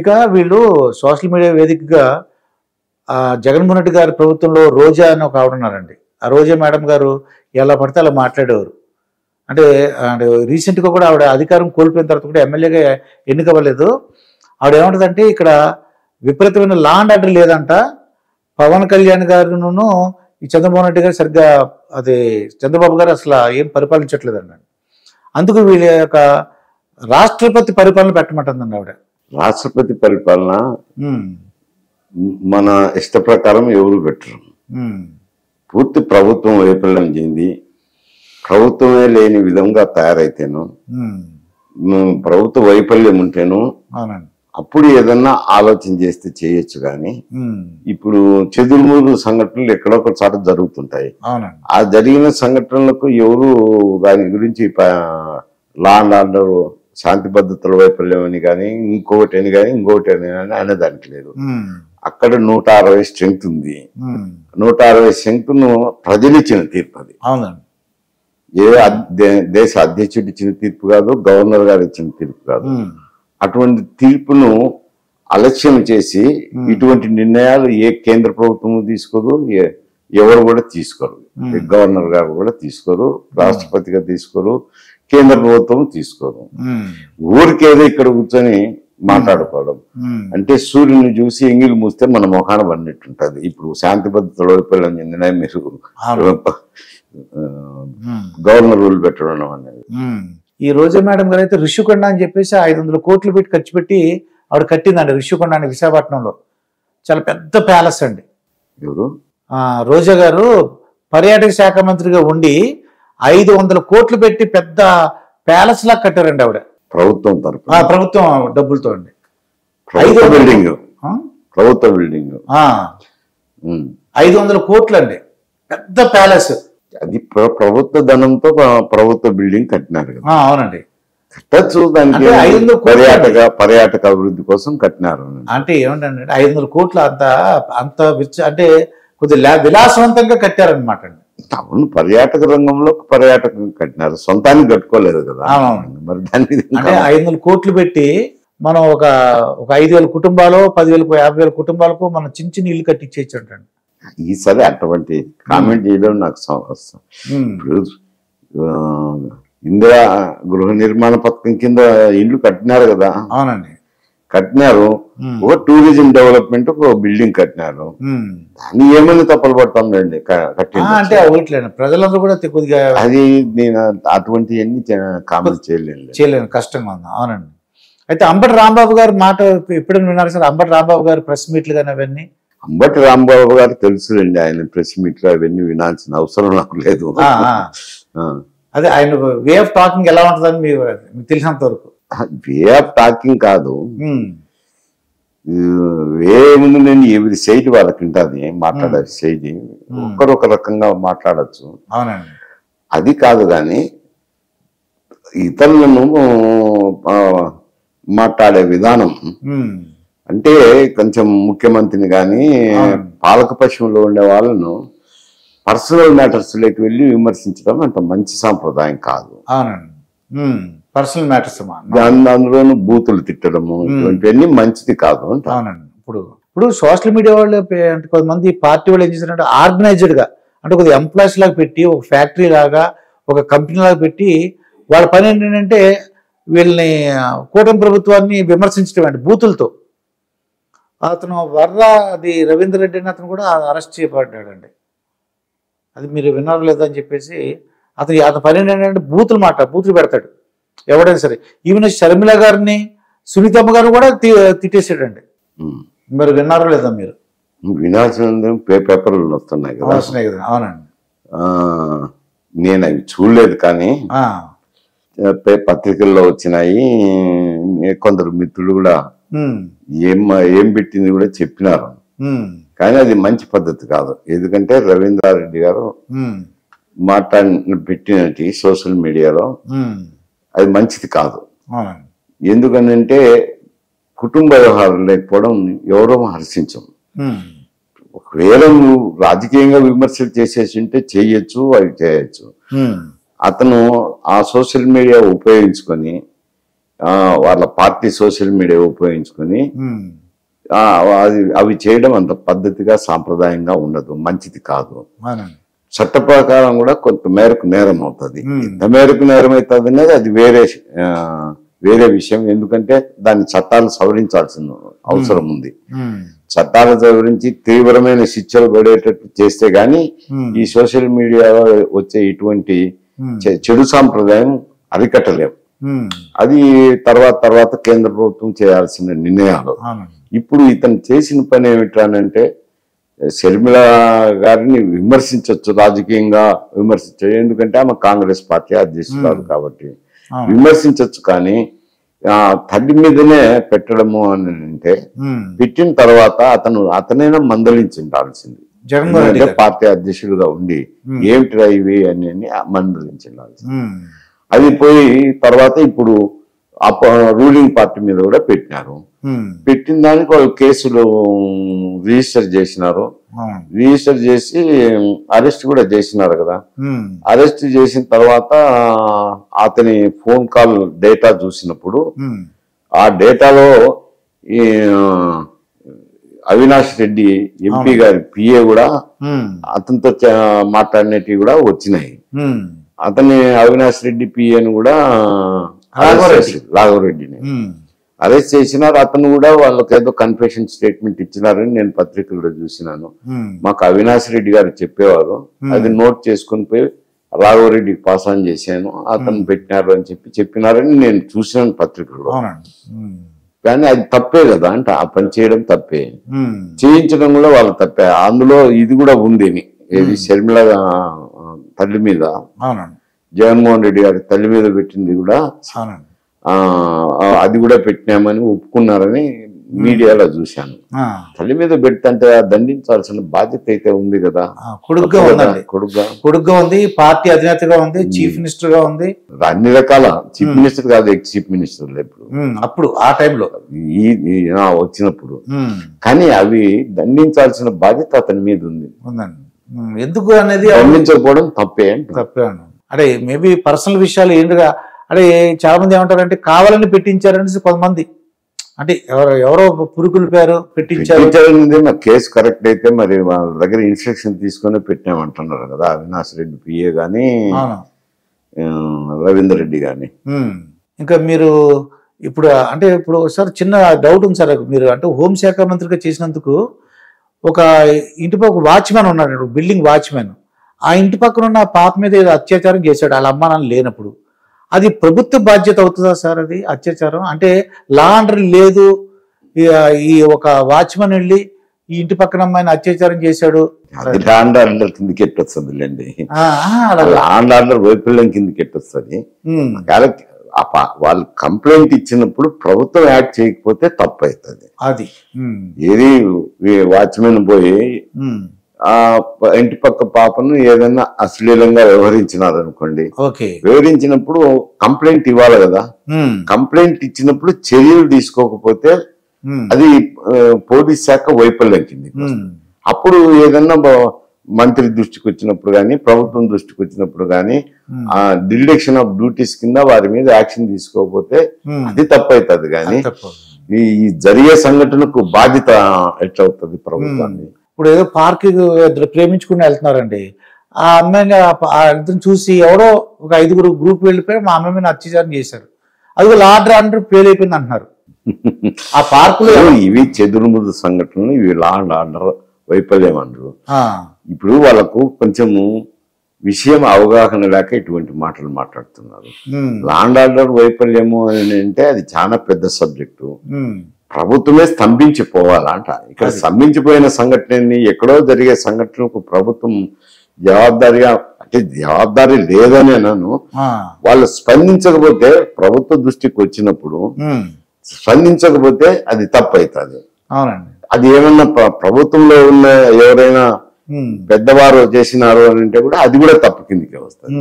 ఇక వీళ్ళు సోషల్ మీడియా వేదికగా జగన్మోహన్ రెడ్డి గారి ప్రభుత్వంలో రోజా అని ఒక ఆవిడ ఉన్నారండి. ఆ రోజా మేడం గారు ఎలా పడితే అలా మాట్లాడేవారు. అంటే రీసెంట్గా కూడా ఆవిడ అధికారం కోల్పోయిన తర్వాత కూడా ఎమ్మెల్యేగా ఎన్నికవ్వలేదు. ఆవిడ ఏమంటుందంటే ఇక్కడ విపరీతమైన లా అండ్ ఆర్డర్ లేదంట, పవన్ కళ్యాణ్ గారును ఈ చంద్రబాబు నాయుడు గారు సరిగ్గా చంద్రబాబు గారు అసలు ఏం పరిపాలించట్లేదండి. అందుకు వీళ్ళ యొక్క రాష్ట్రపతి పరిపాలన పెట్టమంటుందండి ఆవిడ. రాష్ట్రపతి పరిపాలన మన ఇష్ట ప్రకారం ఎవరు పెట్టరు. పూర్తి ప్రభుత్వం వైఫల్యం చెంది ప్రభుత్వమే లేని విధంగా తయారైతేను, ప్రభుత్వ వైఫల్యం ఉంటేను అప్పుడు ఏదన్నా ఆలోచన చేస్తే చేయొచ్చు. కానీ ఇప్పుడు చెదురుమూరు సంఘటనలు ఎక్కడొక చోట జరుగుతుంటాయి. ఆ జరిగిన సంఘటనలకు ఎవరు దాని గురించి లా అండ్ ఆర్డర్, శాంతి భద్రతల వైఫల్యం అని కానీ ఇంకొకటి అని కానీ ఇంకొకటి అని కానీ అనేదానికి లేదు. అక్కడ 160 స్ట్రెంగ్త్ ఉంది. 160 స్ట్రెంగ్త్ ను ప్రజలు ఇచ్చిన తీర్పు అది. ఏ దేశ అధ్యక్షుడు ఇచ్చిన తీర్పు కాదు, గవర్నర్ గారు ఇచ్చిన తీర్పు కాదు. అటువంటి తీర్పును అలక్ష్యం చేసి ఇటువంటి నిర్ణయాలు ఏ కేంద్ర ప్రభుత్వం తీసుకోదు, ఎవరు కూడా తీసుకోరు. గవర్నర్ గారు కూడా తీసుకోరు, రాష్ట్రపతిగా తీసుకోరు, కేంద్ర ప్రభుత్వం తీసుకోరు. ఊరికేదో ఇక్కడ కూర్చొని మాట్లాడుకోవడం అంటే సూర్యుని చూసి ఎంగిలి మూస్తే మన మొఖాన పడినట్టుంటది. ఇప్పుడు శాంతి భద్రతలు వైఫల్యం చెందిన మీరు గవర్నర్ రూల్ పెట్టడం అనేది. ఈ రోజా మేడం గారు అయితే ఋషికొండ అని చెప్పేసి 500 కోట్లు పెట్టి ఖర్చు పెట్టి ఆవిడ కట్టిందండి. ఋషికొండ అని విశాఖపట్నంలో చాలా పెద్ద ప్యాలెస్ అండి. ఎవరు? రోజా గారు పర్యాటక శాఖ మంత్రిగా ఉండి 500 కోట్లు పెట్టి పెద్ద ప్యాలెస్ లా కట్టారండి ఆవిడ. ప్రభుత్వం తరపు ప్రభుత్వం డబ్బులతో అండి. బిల్డింగ్, ప్రభుత్వ బిల్డింగ్ 500 కోట్లు అండి, పెద్ద ప్యాలెస్. అది ప్రభుత్వ ధనంతో ప్రభుత్వ బిల్డింగ్ కట్టినారు కదా. అవునండి, కట్టచ్చు. దానికి పర్యాటక అభివృద్ధి కోసం కట్టినారు. అంటే ఏమంటే 500 కోట్లు అంత అంటే కొద్దిగా విలాసవంతంగా కట్టారనమాట అండి. అవును, పర్యాటక రంగంలో పర్యాటకం కట్టినారు, సొంతానికి కట్టుకోలేదు కదా. మరి దాని అంటే 500 కోట్లు పెట్టి మనం ఒక 5,000 కుటుంబాలు 10,000 50,000 కుటుంబాలకు మనం చిన్న ఇల్లు కట్టించేయచ్చు అంటండి. ఈసారి అటువంటి కామెంట్ చేయడం నాకు ఇప్పుడు ఇందిరా గృహ నిర్మాణ పథకం కింద ఇల్లు కట్టినారు కదా. అవునండి, కట్టినారు. ఒక టూరిజం డెవలప్మెంట్ ఒక బిల్డింగ్ కట్టినారు. దాన్ని ఏమైనా తప్పులు పడతాం రండి అంటే ఒకట్లేదు. ప్రజలందరూ కూడా కొద్దిగా అది నేను అటువంటివన్నీ కామెంట్ చేయలేను, కష్టంగా ఉంది. అవునండి. అయితే అంబటి రాంబాబు గారు మాట ఎప్పుడైనా విన్నారు సార్? అంబటి రాంబాబు గారు ప్రెస్ మీట్లు కానీ అవన్నీ? అంబటి రాంబాబు గారు తెలుసులేండి, ఆయన ప్రెస్ మీట్లు అవన్నీ వినాల్సిన అవసరం నాకు లేదు. అదే ఆయన వే ఆఫ్ టాకింగ్ ఎలా ఉంటుందని మీకు తెలిసినంత వరకు? వే ఆఫ్ టాకింగ్ కాదు, వే ముందు నేను ఎవరి శైలి వాళ్ళకి ఉంటుంది, మాట్లాడే శైలి ఒక్కరొక రకంగా మాట్లాడచ్చు. అవునండి, అది కాదు. కానీ ఇతరులను మాట్లాడే విధానం అంటే కొంచెం ముఖ్యమంత్రిని కానీ పాలకపక్షంలో ఉండే వాళ్ళను పర్సనల్ మ్యాటర్స్ లోకి వెళ్ళి విమర్శించడం అంత మంచి సాంప్రదాయం కాదు. పర్సనల్ మ్యాటర్స్ అందులోనూ బూతులు తిట్టడము ఇటువంటివన్నీ మంచిది కాదు. అవునండి. ఇప్పుడు సోషల్ మీడియా వాళ్ళు అంటే కొంతమంది పార్టీ వాళ్ళు ఏం చేశారంటే ఆర్గనైజ్డ్ గా అంటే కొద్దిగా ఎంప్లాయీస్ లాగా పెట్టి ఒక ఫ్యాక్టరీ లాగా ఒక కంపెనీ లాగా పెట్టి వాళ్ళ పని ఏంటంటే వీళ్ళని కూటమి ప్రభుత్వాన్ని విమర్శించడం అండి బూతులతో. అతను అది రవీందర్ రెడ్డి అని అతను కూడా అరెస్ట్ చేయబడ్డాడండి. అది మీరు విన్నారు లేదా అని చెప్పేసి అతని పని ఏంటంటే బూతులు పెడతాడు ఎవడైనా సరే. ఈవెన్ షర్మిల గారిని సునీతమ్మ గారు కూడా తిట్టేసాడండి. మరి విన్నారో లేదా మీరు? వినాల్సిన పేపర్లు వస్తున్నాయి కదా. వస్తున్నాయి కదా. అవునండి, నేను అవి చూడలేదు కానీ పత్రికల్లో వచ్చినాయి. కొందరు మిత్రులు కూడా ఏం పెట్టింది కూడా చెప్పినారు. కానీ అది మంచి పద్ధతి కాదు. ఎందుకంటే రవీంద్రారెడ్డి గారు పెట్టినట్టు సోషల్ మీడియాలో అది మంచిది కాదు. ఎందుకనంటే కుటుంబ వ్యవహారం లేకపోవడం ఎవరో హర్షించం. ఒకవేళ నువ్వు రాజకీయంగా విమర్శలు చేసేసి ఉంటే చేయొచ్చు, అవి చేయొచ్చు. అతను ఆ సోషల్ మీడియా ఉపయోగించుకొని వాళ్ళ పార్టీ సోషల్ మీడియా ఉపయోగించుకొని అవి చేయడం అంత పద్ధతిగా సాంప్రదాయంగా ఉండదు, మంచిది కాదు. చట్ట ప్రకారం కూడా కొంత మేరకు నేరం అవుతుంది. ఎంత మేరకు నేరం అవుతుంది అనేది అది వేరే విషయం. ఎందుకంటే దాని చట్టాలు సవరించాల్సిన అవసరం ఉంది. చట్టాలు సవరించి తీవ్రమైన శిక్షలు పడేటట్టు చేస్తే గాని ఈ సోషల్ మీడియాలో వచ్చే ఇటువంటి చెడు సాంప్రదాయం అరికట్టలేము. అది తర్వాత కేంద్ర ప్రభుత్వం చేయాల్సిన నిర్ణయాలు. ఇప్పుడు ఇతను చేసిన పని ఏమిటానంటే షర్మిల గారిని విమర్శించవచ్చు, రాజకీయంగా విమర్శించవచ్చు. ఎందుకంటే ఆమె కాంగ్రెస్ పార్టీ అధ్యక్షురాలు కాబట్టి విమర్శించవచ్చు. కానీ తల్లి మీదనే పెట్టడము అని అంటే పెట్టిన తర్వాత అతనైనా మందలించాల్సింది. జగన్మోహన్ పార్టీ అధ్యక్షులుగా ఉండి ఏమిటిరా ఇవి అని మందలించాల్సింది. అది పోయి తర్వాత ఇప్పుడు రూలింగ్ పార్టీ మీద కూడా పెట్టినారు. పెట్టిన దానికి వాళ్ళు కేసులు రిజిస్టర్ చేసినారు. రిజిస్టర్ చేసి అరెస్ట్ కూడా చేసినారు కదా. అరెస్ట్ చేసిన తర్వాత అతని ఫోన్ కాల్ డేటా చూసినప్పుడు ఆ డేటాలో ఈ అవినాష్ రెడ్డి ఎంపీ గారి పిఏ కూడా అతనితో మాట్లాడినట్టు కూడా వచ్చినాయి. అతని అవినాష్ రెడ్డి పిఏని కూడా రాఘవరెడ్డిని అరెస్ట్ చేసినారు. అతను కూడా వాళ్ళకి ఏదో కన్ఫెషన్ స్టేట్మెంట్ ఇచ్చినారని నేను పత్రికల్లో చూసినాను. మాకు అవినాష్ రెడ్డి గారు చెప్పేవారు, అది నోట్ చేసుకుని పోయి రాఘవరెడ్డికి పాస్ ఆన్ చేశాను, అతను పెట్టినారు అని చెప్పినారని నేను చూసినాను పత్రికల్లో. కానీ అది తప్పే కదా, అంటే ఆ పని చేయడం తప్పే, చేయించడం కూడా వాళ్ళ తప్పే. అందులో ఇది కూడా ఉంది, ఏది షర్మిల తల్లి మీద, జగన్మోహన్ రెడ్డి గారి తల్లి మీద పెట్టింది కూడా అది కూడా పెట్టినామని ఒప్పుకున్నారని మీడియాలో చూశాను. తల్లి మీద పెడితే దండించాల్సిన బాధ్యత అయితే ఉంది కదా. కొడుగ్గా ఉంది, పార్టీ అధినేతగా ఉంది, చీఫ్ మినిస్టర్ గా ఉంది, అన్ని రకాల చీఫ్ మినిస్టర్ కాదు, ఎక్స్ చీఫ్ మినిస్టర్లు ఎప్పుడు అప్పుడు ఆ టైంలో వచ్చినప్పుడు. కానీ అవి దండించాల్సిన బాధ్యత అతని మీద ఉంది. ఎందుకు అనేది దండించకపోవడం తప్పే అంటే మేబీ పర్సనల్ విషయాలు ఏంటిగా అంటే చాలా మంది ఏమంటారంటే కావాలని పెట్టించారనేసి కొంతమంది, అంటే ఎవరో పురుగుల పేరు పెట్టించారు. కేసు కరెక్ట్ అయితే మరి వాళ్ళ దగ్గర ఇన్స్ట్రక్షన్ తీసుకొని పెట్టామంటున్నారు కదా అవినాష్ రెడ్డి పిఏ గాని రవీందర్ రెడ్డి గాని. ఇంకా మీరు ఇప్పుడు అంటే ఇప్పుడు సార్ చిన్న డౌట్ ఉంది సార్, మీరు అంటే హోంశాఖ మంత్రిగా చేసినందుకు ఒక ఇంటి పక్క వాచ్మెన్ ఉన్నాడు, బిల్డింగ్ వాచ్మెన్, ఆ ఇంటి పక్కన ఉన్న పాప మీద ఏదో అత్యాచారం చేశాడు వాళ్ళ అమ్మ నాన్న లేనప్పుడు. అది ప్రభుత్వ బాధ్యత అవుతుందా సార్ అది అత్యాచారం? అంటే లా ఆర్డర్ లేదు, ఈ ఒక వాచ్మెన్ వెళ్ళి ఈ ఇంటి పక్కన అమ్మాయిని అత్యాచారం చేశాడు, లా అండ్ ఆర్డర్ కిందకి ఎట్టొస్తుందిలేండి. లా అండ్ ఆర్డర్ వైఫల్యం కిందకి ఎట్టొస్తుంది. వాళ్ళు కంప్లైంట్ ఇచ్చినప్పుడు ప్రభుత్వం యాక్ట్ చేయకపోతే తప్పు అవుతుంది. అది ఏది వాచ్మెన్ పోయి ఆ ఇంటి పక్క పాపను ఏదైనా అశ్లీలంగా వ్యవహరించినారు అనుకోండి, వ్యవహరించినప్పుడు కంప్లైంట్ ఇవ్వాలి కదా. కంప్లైంట్ ఇచ్చినప్పుడు చర్యలు తీసుకోకపోతే అది పోలీస్ శాఖ వైఫల్యం కింద. అప్పుడు ఏదన్నా మంత్రి దృష్టికి వచ్చినప్పుడు కానీ ప్రభుత్వం దృష్టికి వచ్చినప్పుడు కానీ ఆ డిడక్షన్ ఆఫ్ డ్యూటీస్ కింద వారి మీద యాక్షన్ తీసుకోకపోతే అది తప్పు అవుతుంది. కానీ ఈ జరిగే సంఘటనకు బాధ్యత ఎట్లవుతుంది ప్రభుత్వాన్ని? ఇప్పుడు ఏదో పార్క్ ప్రేమించుకుని వెళ్తున్నారండి, ఆ అమ్మాయిని ఆ ఇద్దరు చూసి ఎవరో ఒక 5 గ్రూప్ వెళ్ళిపోయి మా అమ్మాయి మీద అత్యాచారం చేశారు, అది ఆర్డర్ అంటారు ఫెయిల్ అయిపోయింది అంటున్నారు. ఆ పార్కులో ఇవి చెదురుముదు సంఘటనలు, ఇవి లా అండ్ ఆర్డర్ వైఫల్యం అంటారు. ఇప్పుడు వాళ్ళకు కొంచెము విషయం అవగాహన లేక ఇటువంటి మాటలు మాట్లాడుతున్నారు. లా అండ్ ఆర్డర్ వైఫల్యము అని అంటే అది చాలా పెద్ద సబ్జెక్టు. ప్రభుత్వమే స్తంభించిపోవాలంట. ఇక్కడ స్తంభించిపోయిన సంఘటనని, ఎక్కడో జరిగే సంఘటనకు ప్రభుత్వం జవాబాదారిగా, అంటే జవాబాదారీ లేదని అన్నాను. వాళ్ళు స్పందించకపోతే ప్రభుత్వ దృష్టికి వచ్చినప్పుడు స్పందించకపోతే అది తప్పు అవుతుంది. అది ఏమన్నా ప్రభుత్వంలో ఉన్న ఎవరైనా పెద్దవారు చేసినారు అని అంటే కూడా అది కూడా తప్పు కిందకే వస్తుంది.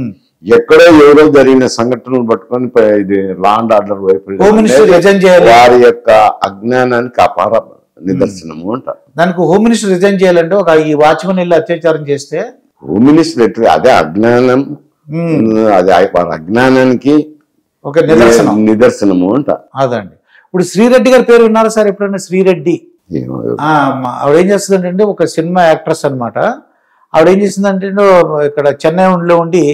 ఎక్కడో ఎవరో జరిగిన సంఘటనలు పట్టుకొని ఇది లా అండ్ ఆర్డర్ వైఫల్యం వారి యొక్క అజ్ఞానానికి అపార నిదర్శనము అంటారు. దానికి హోమ్ మినిస్టర్ రిజైన్ చేయాలంటే ఒక ఈ వాచ్మెన్ వెళ్ళి అత్యాచారం చేస్తే హోమ్ మినిస్టర్ ఎట్లా, అదే అజ్ఞానం, అది వారి అజ్ఞానానికి ఒక నిదర్శనము అంట. అదండి. ఇప్పుడు శ్రీరెడ్డి గారి పేరు విన్నారా సార్ ఎప్పుడైనా? శ్రీరెడ్డి ఆవిడ ఏం చేస్తుందంటే ఒక సినిమా యాక్ట్రెస్ అనమాట. ఆవిడ ఏం చేసిందంటే ఇక్కడ చెన్నైలో ఉండి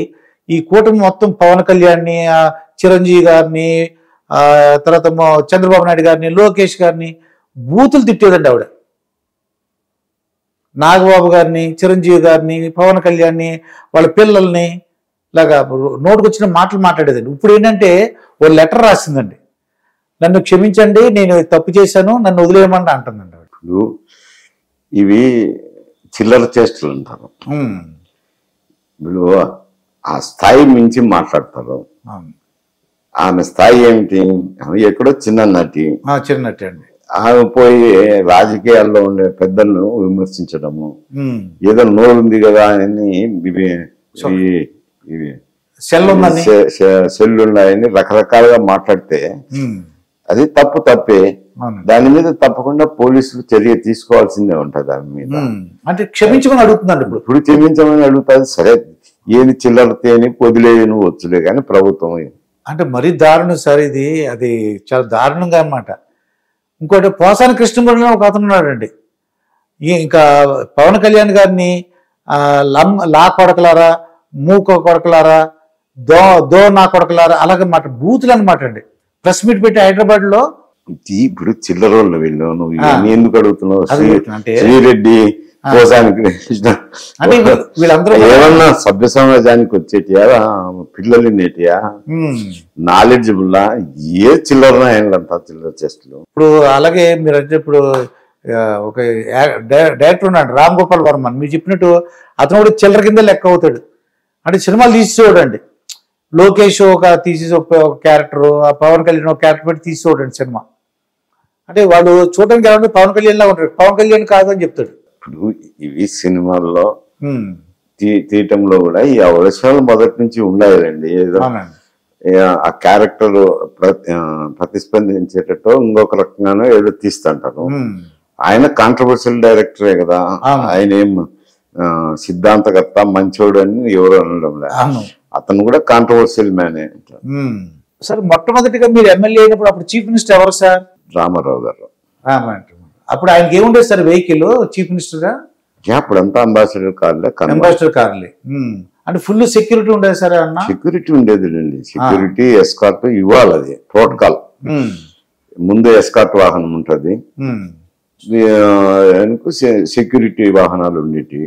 ఈ కూటమి మొత్తం పవన్ కళ్యాణ్ని, చిరంజీవి గారిని, తర్వాత చంద్రబాబు నాయుడు గారిని, లోకేష్ గారిని బూతులు తిట్టేదండి ఆవిడ. నాగబాబు గారిని, చిరంజీవి గారిని, పవన్ కళ్యాణ్ని, వాళ్ళ పిల్లల్ని ఇలాగా నోటుకొచ్చిన మాటలు మాట్లాడేదండి. ఇప్పుడు ఏంటంటే ఓ లెటర్ రాసిందండి, నన్ను క్షమించండి, నేను తప్పు చేశాను, నన్ను వదిలేయమండి అంటుందండి ఆవిడ. ఇప్పుడు ఇవి చిల్లర చేష్టలు అంటారు. వీళ్ళు ఆ స్థాయి మించి మాట్లాడతారు. ఆమె స్థాయి ఏమిటి? ఎక్కడో చిన్న నటి అండి. ఆమె పోయి రాజకీయాల్లో ఉండే పెద్దలను విమర్శించడము, ఏదో నోరుంది కదా అని సెల్లున్నాయని రకరకాలుగా మాట్లాడితే అది తప్పే. దాని మీద తప్పకుండా పోలీసులు చర్య తీసుకోవాల్సిందే ఉంటది ఆమె మీద. అంటే క్షమించమని అడుగుతున్నాడు. ఇప్పుడు క్షమించమని అడుగుతుంది. సరే, ఏది చిల్లరతే అని వదిలేను వచ్చులే, కానీ ప్రభుత్వం అంటే మరీ దారుణం సార్ ఇది. అది చాలా దారుణంగా అన్నమాట. ఇంకోటి పోసాని కృష్ణమురళి ఒక అతను ఉన్నాడండి. ఇంకా పవన్ కళ్యాణ్ గారిని లా కొడకలారా, మూక కొడకలారా, దో నా కొడకలారా అలాగే మాట బూతులు అనమాట అండి. ప్రెస్ మీట్ పెట్టి హైదరాబాద్ లో ఇప్పుడు చిల్లరోళ్ళు వీళ్ళు, నువ్వు ఇవన్నీ ఎందుకు అడుగుతున్నావు? అంటే శ్రీరెడ్డి, పోసాని కృష్ణ అంటే వీళ్ళందరూ ఏమన్నా సభ్య సమాజానికి వచ్చేటియా, పిల్లలు నేటియా, నాలెడ్జబుల్లా, ఏ చిల్లర అంతా చిల్లర చేస్తులు. ఇప్పుడు అలాగే మీరు అంటే ఇప్పుడు ఒక డైరెక్టర్ ఉన్నాడు రామ్ గోపాల్ వర్మ, మీరు చెప్పినట్టు అతను కూడా చిల్లర కింద లెక్క అవుతాడు. అంటే సినిమాలు తీసేవాడండి. లోకేష్ ఒక తీసేసి ఒక క్యారెక్టర్, పవన్ కళ్యాణ్ ఒక క్యారెక్టర్ పెట్టి తీసేవాడండి సినిమా. అంటే వాళ్ళు చూడడానికి కావాలంటే పవన్ కళ్యాణ్ లాగా ఉంటాడు, పవన్ కళ్యాణ్ కాదు అని చెప్తాడు. ఇప్పుడు ఇవి సినిమాల్లో తీయటంలో కూడా ఈ అవకాశాలు మొదటి నుంచి ఉండాలండి. ఏదో ఆ క్యారెక్టర్ ప్రతిస్పందించేటట్టు ఇంకొక రకంగానో ఏదో తీస్తుంటారు. ఆయన కాంట్రవర్షియల్ డైరెక్టరే కదా, ఆయన ఏం సిద్ధాంతకర్త మంచోడు అని ఎవరు అనడం లేదు. అతను కూడా కాంట్రవర్షియల్ మ్యానే. సార్ మొట్టమొదటిగా మీరు ఎమ్మెల్యే అయినప్పుడు అప్పుడు చీఫ్ మినిస్టర్ ఎవరు సార్? రామారావు గారు. అప్పుడు ఆయనకి ఏముండేది సార్ వెహికల్ చీఫ్ మినిస్టర్ గా? అప్పుడంతా అంబాసిడర్ కార్లే. అంబాసిడర్ కార్లే అంటే ఫుల్ సెక్యూరిటీ ఉండేది సార్? అన్న సెక్యూరిటీ ఉండేది అండి. సెక్యూరిటీ ఎస్కార్ట్ ఇవ్వాలి, అది ప్రోటోకాల్. ముందు ఎస్కార్ట్ వాహనం ఉంటుంది, సెక్యూరిటీ వాహనాలు ఉండేటి.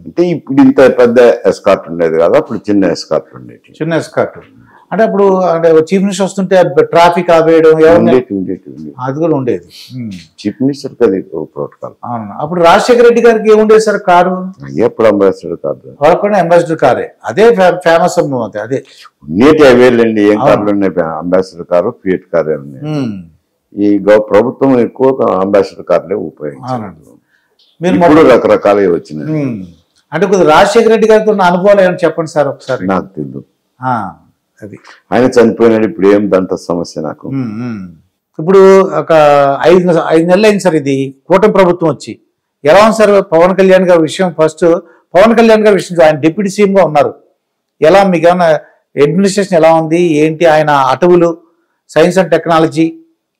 అంటే ఇప్పుడు ఇంత పెద్ద ఎస్కార్ట్ ఉండేది కదా, అప్పుడు చిన్న ఎస్కార్ట్ ఉండేటి. చిన్న ఎస్కార్ట్ అంటే అప్పుడు అంటే చీఫ్ మినిస్టర్ వస్తుంటే ట్రాఫిక్ ఆపేయడం అది కూడా ఉండేది. చీఫ్ మినిస్టర్ అది ప్రోటోకాల్. అప్పుడు రాజశేఖర రెడ్డి గారికి ఏముండేది సార్ కారు? ఎప్పుడు అంబాసిడర్ కారు, వాళ్ళకుండా అంబాసిడర్ కారే, అదే ఫేమస్ అన్నమాట. అదే నేటి అవేలండి. ఏం కార్లు ఉన్నాయి? అంబాసిడర్ కారు, ఫియట్ కారే ఉన్నాయి. ఈ ప్రభుత్వం ఎక్కువ అంబాసిడర్ కార్లే ఉపయోగించారు. మీరు రకరకాలుగా వచ్చినాయి. అంటే కొద్దిగా రాజశేఖర రెడ్డి గారితో ఉన్న అనుభవాలు ఏమైనా చెప్పండి సార్ ఒకసారి. నాకు తెలియదు, అది ఆయన చనిపోయినాడు. ఇప్పుడు ఏం దాంట్లో సమస్య నాకు. ఇప్పుడు ఒక 5 నెలలు అయింది సార్ ఇది కూటమి ప్రభుత్వం వచ్చి. ఎలా ఉంది సార్ పవన్ కళ్యాణ్ గారి విషయం? ఫస్ట్ పవన్ కళ్యాణ్ గారి విషయం, ఆయన డిప్యూటీ సీఎం గా ఉన్నారు. ఎలా మీకు ఏమైనా అడ్మినిస్ట్రేషన్ ఎలా ఉంది ఏంటి? ఆయన అటవులు, సైన్స్ అండ్ టెక్నాలజీ,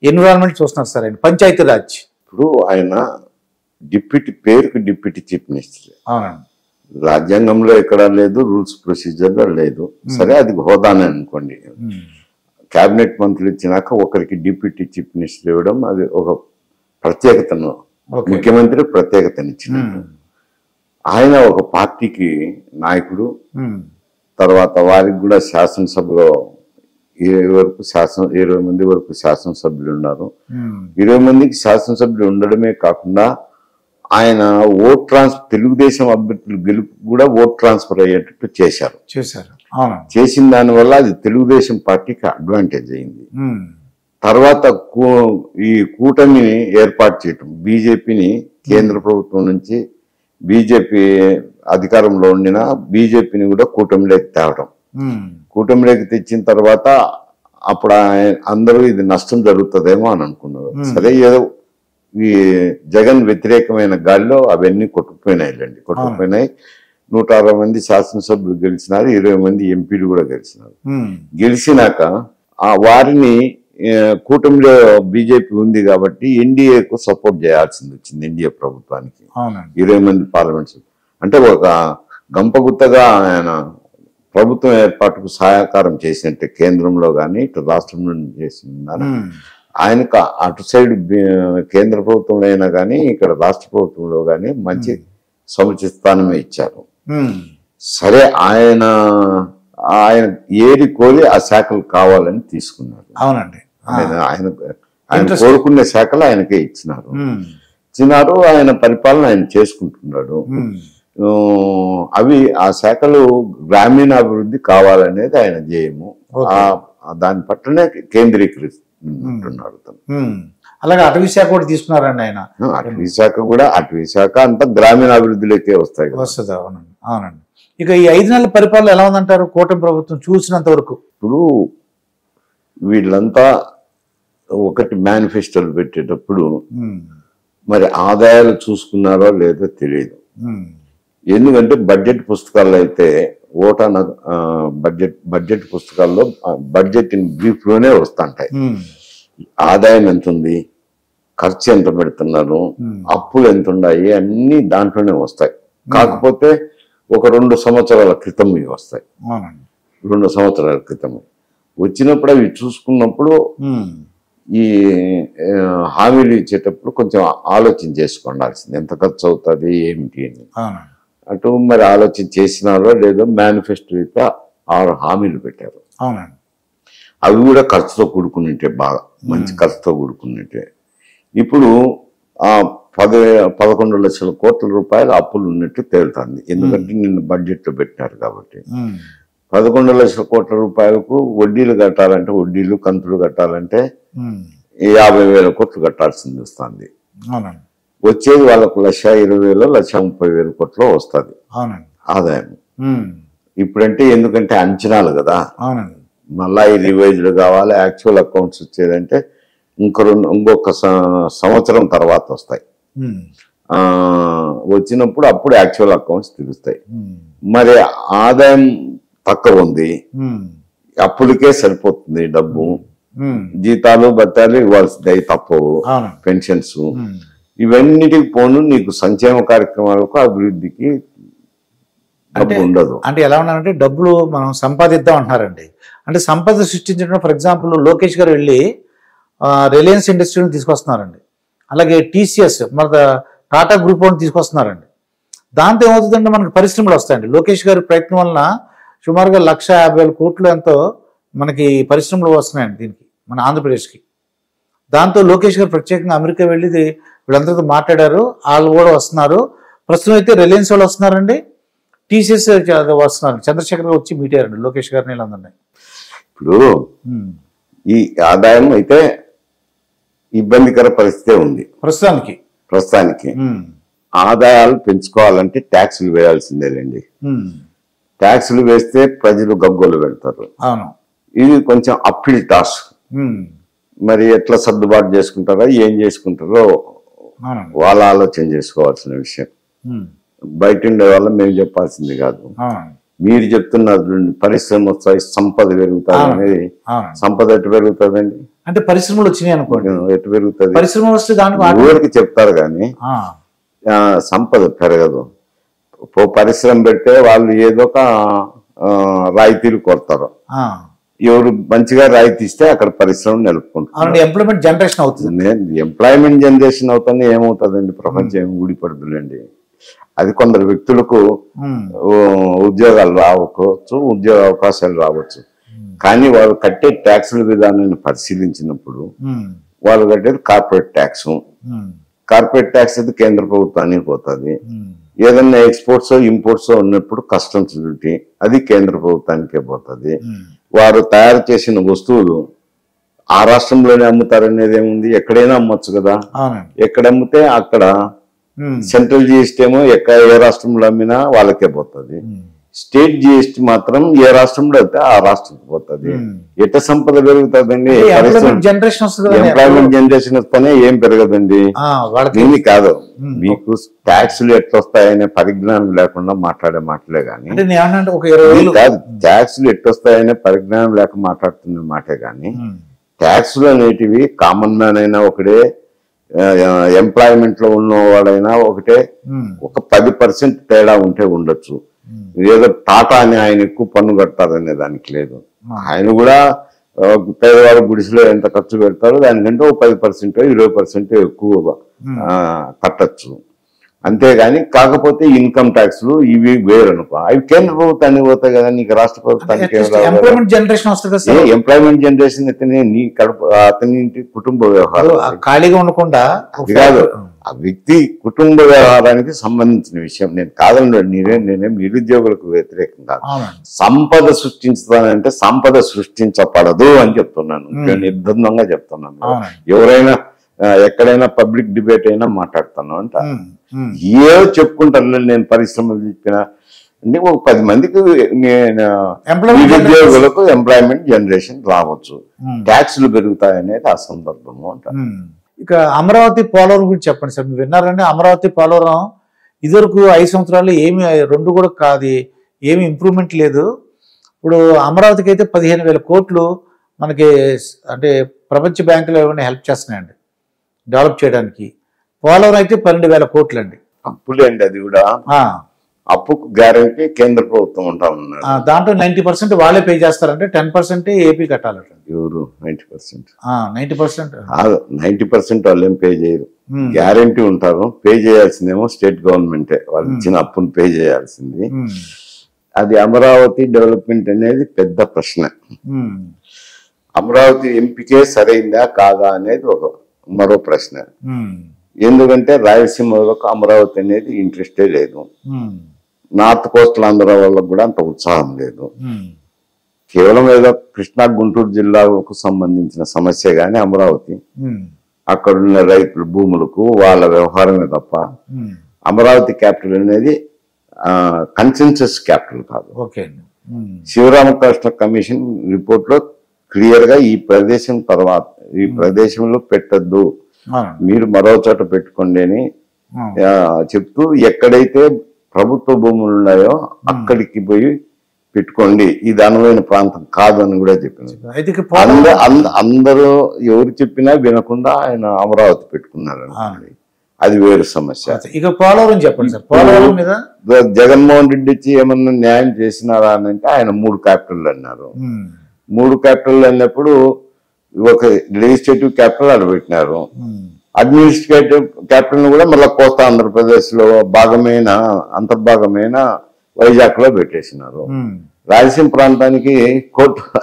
ఎన్విరాన్మెంట్ చూస్తున్నారు సార్ ఆయన, పంచాయతీరాజ్. ఇప్పుడు ఆయన పేరుకు డిప్యూటీ చీఫ్ మినిస్టర్. అవునండి. రాజ్యాంగంలో ఎక్కడా లేదు, రూల్స్ ప్రొసీజర్లో లేదు. సరే, అది హోదానే అనుకోండి. కేబినెట్ మంత్రులు ఇచ్చినాక ఒకరికి డిప్యూటీ చీఫ్ మినిస్టర్ ఇవ్వడం అది ఒక ప్రత్యేకతను, ముఖ్యమంత్రి ప్రత్యేకతనిచ్చినట్టు. ఆయన ఒక పార్టీకి నాయకుడు. తర్వాత వారికి కూడా శాసనసభలో 20 మంది వరకు శాసనసభ్యులు ఉన్నారు. 20 మందికి శాసనసభ్యులు ఉండడమే కాకుండా ఆయన తెలుగుదేశం అభ్యర్థులు గెలుపు కూడా ఓట్ ట్రాన్స్ఫర్ అయ్యేటట్టు చేశారు. చేసిన దానివల్ల అది తెలుగుదేశం పార్టీకి అడ్వాంటేజ్ అయింది. తర్వాత ఈ కూటమిని ఏర్పాటు చేయటం, బీజేపీని కేంద్ర ప్రభుత్వం నుంచి బీజేపీ అధికారంలో ఉండిన బీజేపీని కూడా కూటమిలోకి తేవడం. కూటమిలోకి తెచ్చిన తర్వాత అప్పుడు అందరూ ఇది నష్టం జరుగుతుందేమో అని అనుకున్నారు. సరే, ఏదో ఈ జగన్ వ్యతిరేకమైన గాలిలో అవన్నీ కొట్టుకుపోయినాయి. 160 మంది శాసనసభ్యులు గెలిచినారు, 20 మంది ఎంపీలు కూడా గెలిచినారు. గెలిచినాక వారిని కూటమిలో బీజేపీ ఉంది కాబట్టి ఎన్డీఏకు సపోర్ట్ చేయాల్సింది వచ్చింది. ఎన్డీఏ ప్రభుత్వానికి 20 మంది పార్లమెంట్ అంటే ఒక గంపగుత్తగా ఆయన ప్రభుత్వం ఏర్పాటుకు సహకారం చేసినట్టే, కేంద్రంలో కానీ ఇటు రాష్ట్రంలో చేసిందని. ఆయనకు అటు సైడ్ కేంద్ర ప్రభుత్వంలో అయినా కానీ ఇక్కడ రాష్ట్ర ప్రభుత్వంలో కానీ మంచి సముచిత స్థానమే ఇచ్చారు. సరే, ఆయన ఏది కోరి ఆ శాఖలు కావాలని తీసుకున్నారు. అవునండి. ఆయన కోరుకునే శాఖలు ఆయనకే ఇచ్చినారు. ఆయన పరిపాలన ఆయన చేసుకుంటున్నాడు. అవి ఆ శాఖలు గ్రామీణాభివృద్ధి కావాలనేది ఆయన ధ్యేయము. దాని పట్లనే కేంద్రీకరిస్తున్నాడు. అలాగే అటవీ శాఖ కూడా తీసుకున్నారండి ఆయన. అటవీ శాఖ అంతా గ్రామీణాభివృద్ధిలోకే వస్తాయి. వస్తుంది. అవునండి, అవునండి. ఇక ఈ 5 నెలల పరిపాలన ఎలా ఉందంటారు కూటమి ప్రభుత్వం చూసినంత వరకు? ఇప్పుడు వీళ్ళంతా ఒకటి మేనిఫెస్టోలు పెట్టేటప్పుడు మరి ఆదాయాలు చూసుకున్నారో లేదో తెలియదు. ఎందుకంటే బడ్జెట్ పుస్తకాల్లో అయితే బడ్జెట్ పుస్తకాల్లో బడ్జెట్ బ్రీఫ్ లోనే వస్తుంటాయి. ఆదాయం ఎంత ఉంది, ఖర్చు ఎంత పెడుతున్నారు, అప్పులు ఎంత ఉన్నాయి, అన్ని దాంట్లోనే వస్తాయి. కాకపోతే ఒక 2 సంవత్సరాల క్రితం ఇవి వస్తాయి. 2 సంవత్సరాల క్రితం వచ్చినప్పుడు అవి చూసుకున్నప్పుడు ఈ హామీలు ఇచ్చేటప్పుడు కొంచెం ఆలోచన చేసుకోవాల్సింది, ఎంత ఖర్చు అవుతుంది ఏమిటి అని. అటు మరి ఆలోచన చేసినారో లేదో మేనిఫెస్టో అయితే 6 హామీలు పెట్టారు. అవి కూడా ఖర్చుతో కూడుకున్నట్టే, బాగా మంచి ఖర్చుతో కూడుకున్నట్టే. ఇప్పుడు ఆ 11 లక్షల కోట్ల రూపాయలు అప్పులు ఉన్నట్టు తేలుతుంది. ఎందుకంటే నిన్న బడ్జెట్లో పెట్టినారు కాబట్టి. 11 లక్షల కోట్ల రూపాయలకు వడ్డీలు కట్టాలంటే, వడ్డీలు కంతులు కట్టాలంటే 50,000 కోట్లు కట్టాల్సింది వస్తుంది. వచ్చేది వాళ్ళకు 1,20,000 1,30,000 కోట్లు వస్తుంది ఆదాయం. ఇప్పుడంటే ఎందుకంటే అంచనాలు కదా, మళ్ళా ఈ రివైజ్డ్ కావాలి. యాక్చువల్ అకౌంట్స్ వచ్చేదంటే ఇంకొక సంవత్సరం తర్వాత వస్తాయి. వచ్చినప్పుడు అప్పుడు యాక్చువల్ అకౌంట్స్ తెలుస్తాయి. మరి ఆదాయం తక్కువ ఉంది, అప్పులకే సరిపోతుంది డబ్బు. జీతాలు బత్తాలు ఇవ్వాల్సింది తప్పవు, పెన్షన్స్ ఇవన్నిటికి పోను నీకు సంక్షేమ కార్యక్రమాలకు అభివృద్ధికి ఉండదు. అంటే ఎలా ఉన్నారంటే డబ్బులు మనం సంపాదిద్దాం అంటున్నారండి. అంటే సంపద సృష్టించడం, ఫర్ ఎగ్జాంపుల్ లోకేష్ గారు వెళ్ళి రిలయన్స్ ఇండస్ట్రీని తీసుకొస్తున్నారండి. అలాగే టీసీఎస్ మన టాటా గ్రూప్ అని తీసుకొస్తున్నారండి. దాంతో ఏమవుతుందంటే మనకి పరిశ్రమలు వస్తాయండి. లోకేష్ గారి ప్రయత్నం వలన సుమారుగా 1,50,000 కోట్లు ఎంతో మనకి పరిశ్రమలు వస్తున్నాయండి దీనికి, మన ఆంధ్రప్రదేశ్కి. దాంతో లోకేష్ గారు ప్రత్యేకంగా అమెరికా వెళ్ళి వీళ్ళందరితో మాట్లాడారు. వాళ్ళు కూడా వస్తున్నారు. ప్రస్తుతం అయితే రిలయన్స్ వాళ్ళు వస్తున్నారండి, టీసీఎస్ వస్తున్నారు. చంద్రశేఖర్ గారు వచ్చి మీట్ అయ్యారండి లోకేష్ గారిని, వీళ్ళందరినీ. ఇప్పుడు ఈ ఆదాయం అయితే ఇబ్బందికర పరిస్థితే ఉంది ప్రస్తుతానికి. ఆదాయాలు పెంచుకోవాలంటే ట్యాక్సులు వేయాల్సిందేలేండి. ట్యాక్సులు వేస్తే ప్రజలు గగ్గోలు పెడతారు. ఇది కొంచెం అప్పీల్ టాస్క్. మరి ఎట్లా సర్దుబాటు చేసుకుంటారో ఏం చేసుకుంటారో వాళ్ళ ఆలోచన చేసుకోవాల్సిన విషయం. బయట ఉండే వాళ్ళ మేము చెప్పాల్సింది కాదు. మీరు చెప్తున్నారు పరిశ్రమ వస్తాయి, సంపద పెరుగుతుంది అనేది. సంపద ఎటు పెరుగుతుందండి? అంటే పరిశ్రమలు వచ్చినాయి అనుకోండి, ఎటు పెరుగుతుంది? పరిశ్రమ వస్తే ఊరికి చెప్తారు కానీ సంపద పెరగదు. పరిశ్రమ పెడితే వాళ్ళు ఏదో ఒక రాయితీలు కొడతారు. ఎవరు మంచిగా రాయితీ ఇస్తే అక్కడ పరిశ్రమ నిలుపుకుంటారు. ఎంప్లాయ్మెంట్ జనరేషన్ అవుతుంది. ఎంప్లాయ్మెంట్ జనరేషన్ అవుతుంది. ఏమవుతుందండి? ప్రపంచం ఏమి ఊడిపడుతుందండి. అది కొందరు వ్యక్తులకు ఉద్యోగాలు రావచ్చు, ఉద్యోగ అవకాశాలు రావచ్చు. కానీ వాళ్ళు కట్టే ట్యాక్సుల విధానాన్ని పరిశీలించినప్పుడు వాళ్ళు కట్టేది కార్పొరేట్ ట్యాక్స్. కార్పొరేట్ ట్యాక్స్ అయితే కేంద్ర ప్రభుత్వానికి పోతుంది. ఏదన్నా ఎక్స్పోర్ట్స్ ఇంపోర్ట్స్ ఉన్నప్పుడు కస్టమ్స్ డ్యూటీ అది కేంద్ర ప్రభుత్వానికే పోతుంది. వారు తయారు చేసిన వస్తువులు ఆ రాష్ట్రంలోనే అమ్ముతారనేది ఏముంది? ఎక్కడైనా అమ్మొచ్చు కదా. ఎక్కడ అమ్మితే అక్కడ సెంట్రల్ జిఎస్టీ ఏమో ఏ రాష్ట్రంలో అమ్మినా వాళ్ళకే పోతుంది. స్టేట్ జిఎస్టీ మాత్రం ఏ రాష్ట్రంలో అయితే ఆ రాష్ట్రానికి పోతుంది. ఎట్ట సంపద పెరుగుతుందండి? ఎంప్లాయ్మెంట్ జనరేషన్ వస్తేనే ఏం పెరగదండి. దీన్ని కాదు, మీకు ట్యాక్సులు ఎట్లా వస్తాయనే పరిజ్ఞానం లేకుండా మాట్లాడే మాటలే గాని కాదు. ట్యాక్సులు ఎట్టొస్తాయనే పరిజ్ఞానం లేక మాట్లాడుతున్న మాటే గాని ట్యాక్సులు అనేటివి కామన్ మ్యాన్ అయినా ఒకటే, ఎంప్లాయ్మెంట్ లో ఉన్నవాడైనా ఒకటే. ఒక 10% తేడా ఉంటే ఉండొచ్చు. ఏదో టాటా అని ఆయన ఎక్కువ పన్ను కడతారనే దానికి లేదు. ఆయన కూడా పేదవాళ్ళ గుడిసెలో ఎంత ఖర్చు పెడతారో దానికంటే ఒక 10% 20% ఎక్కువ కట్టచ్చు. అంతేగాని కాకపోతే ఇన్కమ్ ట్యాక్స్లు ఇవి వేరు అనుకో, అవి కేంద్ర ప్రభుత్వానికి పోతాయి కదా, నీకు రాష్ట్ర ప్రభుత్వానికి. ఎంప్లాయ్మెంట్ జనరేషన్ అయితే నీ అతని కుటుంబ వ్యవహారం ఖాళీగా ఉండకుండా కాదు, ఆ వ్యక్తి కుటుంబ వ్యవహారానికి సంబంధించిన విషయం. నేను కాదండి, నేనేం నిరుద్యోగులకు వ్యతిరేకం కాదు. సంపద సృష్టించుతానంటే సంపద సృష్టించబడదు అని చెప్తున్నాను, నిర్బంధంగా చెప్తున్నాను. ఎవరైనా ఎక్కడైనా పబ్లిక్ డిబేట్ అయినా మాట్లాడుతాను అంట. ఏదో చెప్పుకుంటాను నేను పరిశ్రమలు చెప్పిన అంటే ఒక 10 మందికి నిరుద్యోగులకు ఎంప్లాయ్మెంట్ జనరేషన్ రావచ్చు, ట్యాక్సులు పెరుగుతాయనేది ఆ సందర్భము అంట. ఇక అమరావతి పోలవరం గురించి చెప్పండి సార్. మీరు విన్నారంటే అమరావతి పోలవరం ఇదివరకు 5 సంవత్సరాలు ఏమి 2 కూడా కాదు, ఏమి ఇంప్రూవ్మెంట్ లేదు. ఇప్పుడు అమరావతికి అయితే 15,000 కోట్లు మనకి అంటే ప్రపంచ బ్యాంకులో ఏమైనా హెల్ప్ చేస్తున్నాయండి. డెవలప్ చేయడానికి. పోలవరం అయితే 12,000 కోట్లు అండి. అప్పులేండి అది కూడా. అప్పుకు గ్యారంటీ కేంద్ర ప్రభుత్వం ఉంటా ఉన్నారు. దాంట్లో 90% వాళ్ళే పే చేస్తారంటే 10% ఏపీ కట్టాలట. ఎవరు 90%? 90% వాళ్ళు ఏం పే చేయరు. గ్యారంటీ ఉంటారు. పే చేయాల్సిందేమో స్టేట్ గవర్నమెంటే. వాళ్ళు ఇచ్చిన అప్పును పే చేయాల్సింది. అది అమరావతి డెవలప్మెంట్ అనేది పెద్ద ప్రశ్న. అమరావతి ఎంపికే సరైందా కాదా అనేది మరో ప్రశ్న. ఎందుకంటే రాయలసీమలకు అమరావతి అనేది ఇంట్రెస్టే లేదు. నార్త్ కోస్టల్ ఆంధ్ర వాళ్ళకు కూడా అంత ఉత్సాహం లేదు. కేవలం ఏదో కృష్ణా గుంటూరు జిల్లాలకు సంబంధించిన సమస్య గాని అమరావతి అక్కడున్న రైతుల భూములకు వాళ్ళ వ్యవహారమే తప్ప అమరావతి క్యాపిటల్ అనేది కన్సెన్సస్ క్యాపిటల్ కాదు. శివరామకృష్ణ కమిషన్ రిపోర్ట్ లో క్లియర్ గా ఈ ప్రదేశం తర్వాత ఈ ప్రదేశంలో పెట్టద్దు, మీరు మరో చోట పెట్టుకోండి అని చెప్తూ ఎక్కడైతే ప్రభుత్వ భూములు ఉన్నాయో అక్కడికి పోయి పెట్టుకోండి, ఇది అనువైన ప్రాంతం కాదు అని కూడా చెప్పింది. అందరూ ఎవరు చెప్పినా వినకుండా ఆయన అమరావతి పెట్టుకున్నారు. అది వేరు సమస్య. ఇక పోలవరం చెప్పండి సార్. పోలవరం మీద జగన్మోహన్ రెడ్డి వచ్చి ఏమన్నా న్యాయం చేసినారా అని అంటే ఆయన 3 క్యాపిటల్ అన్నారు. 3 క్యాపిటల్ అన్నప్పుడు ఒక లెజిస్లేటివ్ క్యాపిటల్ అక్కడ పెట్టినారు. అడ్మినిస్ట్రేటివ్ క్యాపిటల్ ను కూడా మళ్ళీ కోస్తా ఆంధ్రప్రదేశ్ లో భాగమైన అంతర్భాగమైన వైజాగ్ లో పెట్టేసినారు. రాయలసీమ ప్రాంతానికి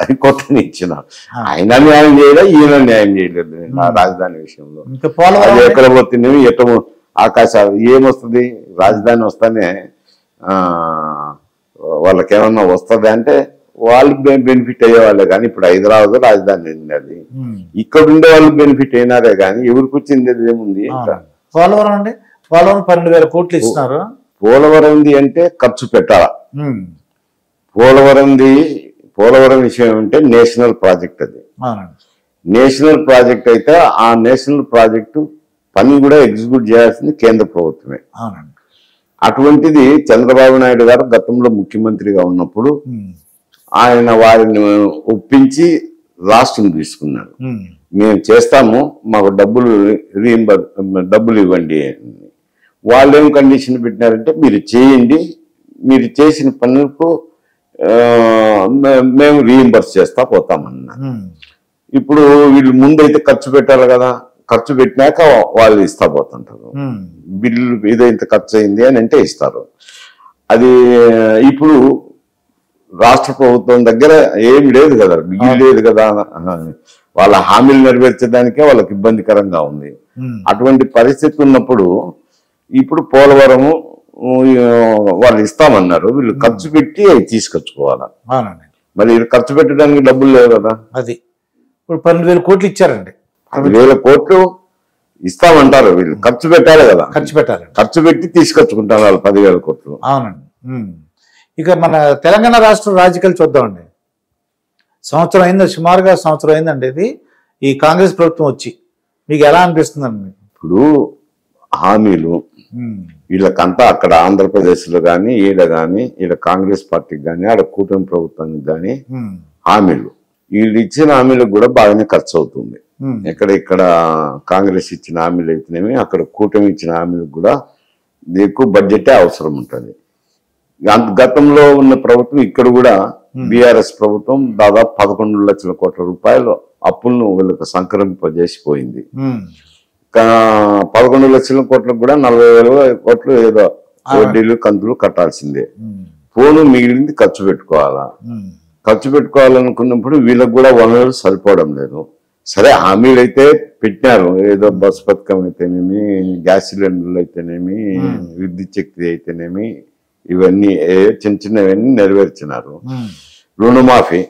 హైకోర్టుని ఇచ్చినారు. ఆయన న్యాయం చేయలేదు, ఈయన న్యాయం చేయలేదు. రాజధాని విషయంలో ఎక్కడ పోతున్నాయి ఎటు ఆకాశాలు ఏమొస్తుంది, రాజధాని వస్తానే వాళ్ళకేమన్నా వస్తుంది అంటే వాళ్ళు బెనిఫిట్ అయ్యేవాళ్ళే కానీ ఇప్పుడు హైదరాబాద్ రాజధాని అది ఇక్కడ ఉండే వాళ్ళు బెనిఫిట్ అయినారే కానీ ఎవరికి వచ్చింది ఏముంది. పోలవరం అండి, పోలవరం 12,000 కోట్లు ఇస్తున్నారు. పోలవరంది అంటే ఖర్చు పెట్టాలా. పోలవరం విషయం అంటే నేషనల్ ప్రాజెక్ట్. అది నేషనల్ ప్రాజెక్ట్ అయితే ఆ నేషనల్ ప్రాజెక్టు పని కూడా ఎగ్జిక్యూట్ చేయాల్సింది కేంద్ర ప్రభుత్వమే. అటువంటిది చంద్రబాబు నాయుడు గారు గతంలో ముఖ్యమంత్రిగా ఉన్నప్పుడు ఆయన వారిని ఒప్పించి రాష్ట్రం తీసుకున్నారు. మేము చేస్తాము, మాకు డబ్బులు ఇవ్వండి. వాళ్ళు ఏం కండిషన్ పెట్టినారంటే మీరు చేయండి, మీరు చేసిన పనులకు మేము రీఎంబర్స్ చేస్తా పోతామన్నారు. ఇప్పుడు వీళ్ళు ముందైతే ఖర్చు పెట్టాలి కదా, ఖర్చు పెట్టినాక వాళ్ళు ఇస్తా పోతుంటారు. బిల్లు ఏదో ఇంత ఖర్చు అయింది అని అంటే ఇస్తారు. అది ఇప్పుడు రాష్ట్ర ప్రభుత్వం దగ్గర ఏమి లేదు కదా, బిల్లు లేదు కదా, వాళ్ళ హామీలు నెరవేర్చడానికే వాళ్ళకి ఇబ్బందికరంగా ఉంది. అటువంటి పరిస్థితి ఉన్నప్పుడు ఇప్పుడు పోలవరము వాళ్ళు ఇస్తామన్నారు, వీళ్ళు ఖర్చు పెట్టి అవి తీసుకొచ్చుకోవాలా. మరి ఖర్చు పెట్టడానికి డబ్బులు లేవు కదా. అది ఇప్పుడు 12,000 కోట్లు ఇచ్చారండి. 10,000 కోట్లు ఇస్తామంటారు, వీళ్ళు ఖర్చు పెట్టాలి కదా. ఖర్చు పెట్టి తీసుకొచ్చుకుంటారు వాళ్ళు 10,000 కోట్లు. అవునండి. ఇక మన తెలంగాణ రాష్ట్ర రాజకీయాలు చూద్దామండి. సంవత్సరం అయింది, సుమారుగా సంవత్సరం అయిందండి ఇది ఈ కాంగ్రెస్ ప్రభుత్వం వచ్చి. మీకు ఎలా అనిపిస్తుందండి? ఇప్పుడు హామీలు వీళ్ళకంతా అక్కడ ఆంధ్రప్రదేశ్లో కానీ ఈడ కానీ ఈడ కాంగ్రెస్ పార్టీకి కానీ ఆడ కూటమి ప్రభుత్వానికి కానీ హామీలు, వీళ్ళు ఇచ్చిన హామీలకు కూడా బాగానే ఖర్చు అవుతుంది. ఇక్కడ కాంగ్రెస్ ఇచ్చిన హామీలు అయితేనేమి అక్కడ కూటమి ఇచ్చిన హామీలకు కూడా ఎక్కువ బడ్జెటే అవసరం ఉంటుంది. గతంలో ఉన్న ప్రభుత్వం ఇక్కడ కూడా బీఆర్ఎస్ ప్రభుత్వం దాదాపు 11 లక్షల కోట్ల రూపాయలు అప్పులను వీళ్ళకి సంక్రమింపజేసిపోయింది. 11 లక్షల కోట్లకు కూడా 40,000 కోట్లు ఏదో వడ్డీలు కంతులు కట్టాల్సిందే. పోను మిగిలింది ఖర్చు పెట్టుకోవాలా. ఖర్చు పెట్టుకోవాలనుకున్నప్పుడు వీళ్ళకి కూడా వనరులు సరిపోవడం లేదు. సరే హామీలు అయితే పెట్టినారు, ఏదో బస్ పథకం అయితేనేమి, గ్యాస్ సిలిండర్లు అయితేనేమి, విద్యుత్ శక్తి అయితేనేమి, ఇవన్నీ చిన్న చిన్నవన్నీ నెరవేర్చినారు. రుణమాఫీ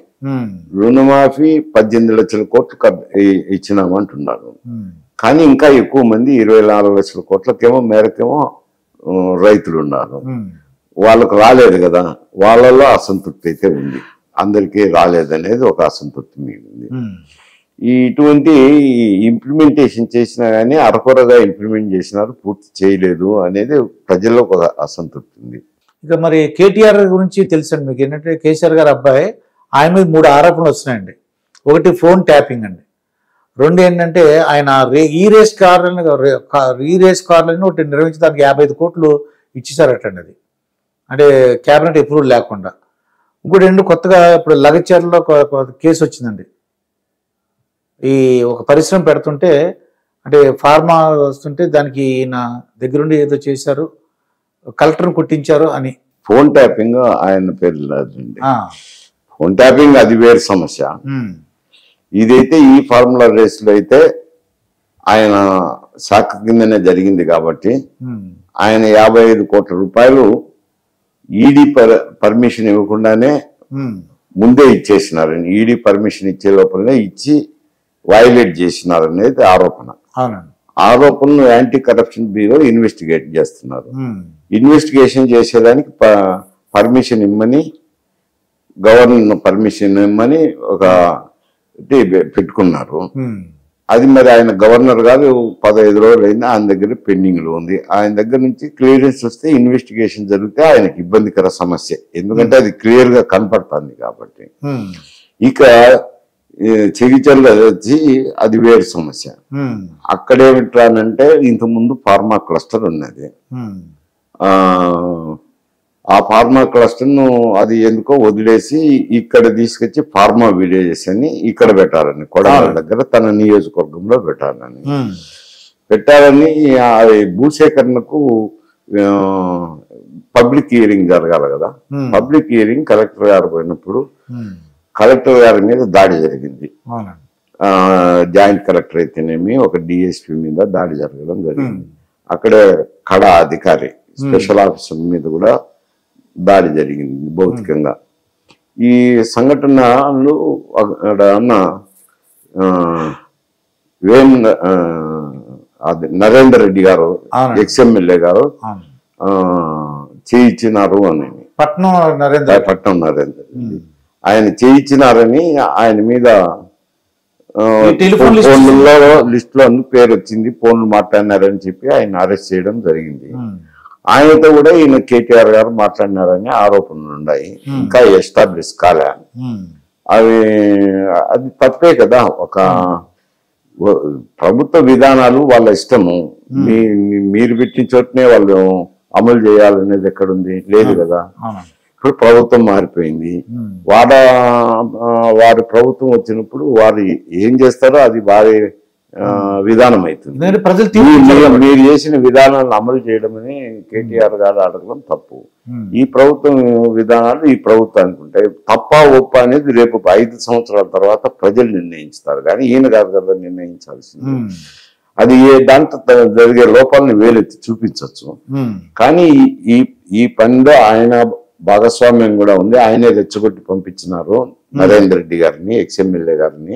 18 లక్షల కోట్లు ఇచ్చినాము అంటున్నారు. కానీ ఇంకా ఎక్కువ మంది 24 లక్షల కోట్లకేమో మేరకేమో రైతులు ఉన్నారు. వాళ్ళకు రాలేదు కదా, వాళ్ళలో అసంతృప్తి అయితే ఉంది. అందరికీ రాలేదనేది ఒక అసంతృప్తి మిగిలింది. ఇటువంటి ఇంప్లిమెంటేషన్ చేసినా కానీ అరకొరగా ఇంప్లిమెంట్ చేసినారు, పూర్తి చేయలేదు అనేది ప్రజల్లో ఒక అసంతృప్తి ఉంది. ఇక మరి కేటీఆర్ గురించి తెలుసండి మీకు. ఏంటంటే కేసీఆర్ గారు అబ్బాయి, ఆయన మీద 3 ఆరోపణలు వస్తున్నాయండి. ఒకటి ఫోన్ ట్యాపింగ్ అండి. రెండు ఏంటంటే ఆయన ఈ రేస్ కార్లని ఒకటి నిర్వహించడానికి 55 కోట్లు ఇచ్చేసారటండి. అది అంటే క్యాబినెట్ అప్రూవల్ లేకుండా. ఇంకోటి ఏంటంటే కొత్తగా ఇప్పుడు లగచర్లో కేసు వచ్చిందండి. ఈ ఒక పరిశ్రమ పెడుతుంటే అంటే ఫార్మా వస్తుంటే దానికి ఈయన దగ్గరుండి ఏదో చేశారు, కలెక్టర్ని కుట్టించారు అని. ఫోన్ ట్యాపింగ్ ఆయన పేరు లేదండి. ఫోన్ ట్యాపింగ్ అది వేరు సమస్య. ఇదైతే ఈ ఫార్ములా రేస్ లో అయితే ఆయన శాఖ కిందనే జరిగింది కాబట్టి ఆయన 55 కోట్ల రూపాయలు ఈడీ పర్మిషన్ ఇవ్వకుండానే ముందే ఇచ్చేసినారని, ఈడీ పర్మిషన్ ఇచ్చే లోపలనే ఇచ్చి వైలేట్ చేసినారనేది ఆరోపణ. ఆరోపణను యాంటీ కరప్షన్ బ్యూరో ఇన్వెస్టిగేట్ చేస్తున్నారు. ఇన్వెస్టిగేషన్ చేసేదానికి పర్మిషన్ ఇమ్మని, గవర్నర్ పర్మిషన్ ఇమ్మని ఒక పెట్టుకున్నారు. అది మరి ఆయన గవర్నర్ గారు 15 రోజులు అయింది, ఆయన దగ్గర పెండింగ్ లో ఉంది. ఆయన దగ్గర నుంచి క్లియరెన్స్ వస్తే ఇన్వెస్టిగేషన్ జరిగితే ఆయనకి ఇబ్బందికర సమస్య, ఎందుకంటే అది క్లియర్ గా కనపడుతుంది కాబట్టి. ఇక చెగిచర్లు వచ్చి అది వేరు సమస్య. అక్కడేమిట్రానంటే ఇంతకుముందు ఫార్మా క్లస్టర్ ఉన్నది. ఆ ఫార్మా క్లస్టర్ ను అది ఎందుకో వదిలేసి ఇక్కడ తీసుకొచ్చి ఫార్మా విలేజెస్ అని ఇక్కడ పెట్టాలని, కొడాల దగ్గర తన నియోజకవర్గంలో పెట్టాలని భూసేకరణకు పబ్లిక్ హియరింగ్ జరగాలి కదా. పబ్లిక్ హియరింగ్ కలెక్టర్ గారు పోయినప్పుడు కలెక్టర్ గారి మీద దాడి జరిగింది. జాయింట్ కలెక్టర్ అయితేనేమి ఒక డిఎస్పీ మీద దాడి జరగడం జరిగింది. అక్కడే కడా అధికారి స్పెషల్ ఆఫీసర్ మీద కూడా దాడి జరిగింది భౌతికంగా. ఈ సంఘటనలు అక్కడ అన్న నరేందర్ రెడ్డి గారు ఎక్స్ఎమ్మెల్యే గారు చేయించినారు అని, పట్నం నరేందర్ రెడ్డి ఆయన చేయించినారని ఆయన మీద ఫోన్లలో లిస్ట్ లో పేరు వచ్చింది, ఫోన్లు మాట్లాడినారని చెప్పి ఆయన అరెస్ట్ చేయడం జరిగింది. ఆయనతో కూడా ఈయన కేటీఆర్ గారు మాట్లాడినారని ఆరోపణలు ఉన్నాయి, ఇంకా ఎస్టాబ్లిష్ కాలే. అది తప్పే కదా. ఒక ప్రభుత్వ విధానాలు వాళ్ళ ఇష్టము, మీరు పెట్టిన చోటనే వాళ్ళు అమలు చేయాలనేది ఎక్కడుంది? లేదు కదా. ఇప్పుడు ప్రభుత్వం మారిపోయింది, వారి ప్రభుత్వం వచ్చినప్పుడు వారు ఏం చేస్తారో అది వారి విధానం అవుతుంది. మీరు చేసిన విధానాలను అమలు చేయడం అని కేటీఆర్ గారు అడగడం తప్పు. ఈ ప్రభుత్వం విధానాలు ఈ ప్రభుత్వానికి ఉంటాయి. తప్ప ఒప్ప అనేది రేపు 5 సంవత్సరాల తర్వాత ప్రజలు నిర్ణయించుతారు, కానీ ఈయన కాదు కదా నిర్ణయించాల్సింది. అది దాంట్లో జరిగే లోపాలను వేలెత్తి చూపించవచ్చు, కానీ ఈ పనిలో ఆయన భాగస్వామ్యం కూడా ఉంది. ఆయనే రెచ్చగొట్టి పంపించినారు నరేందర్ రెడ్డి గారిని, ఎక్స్ఎమ్మెల్యే గారిని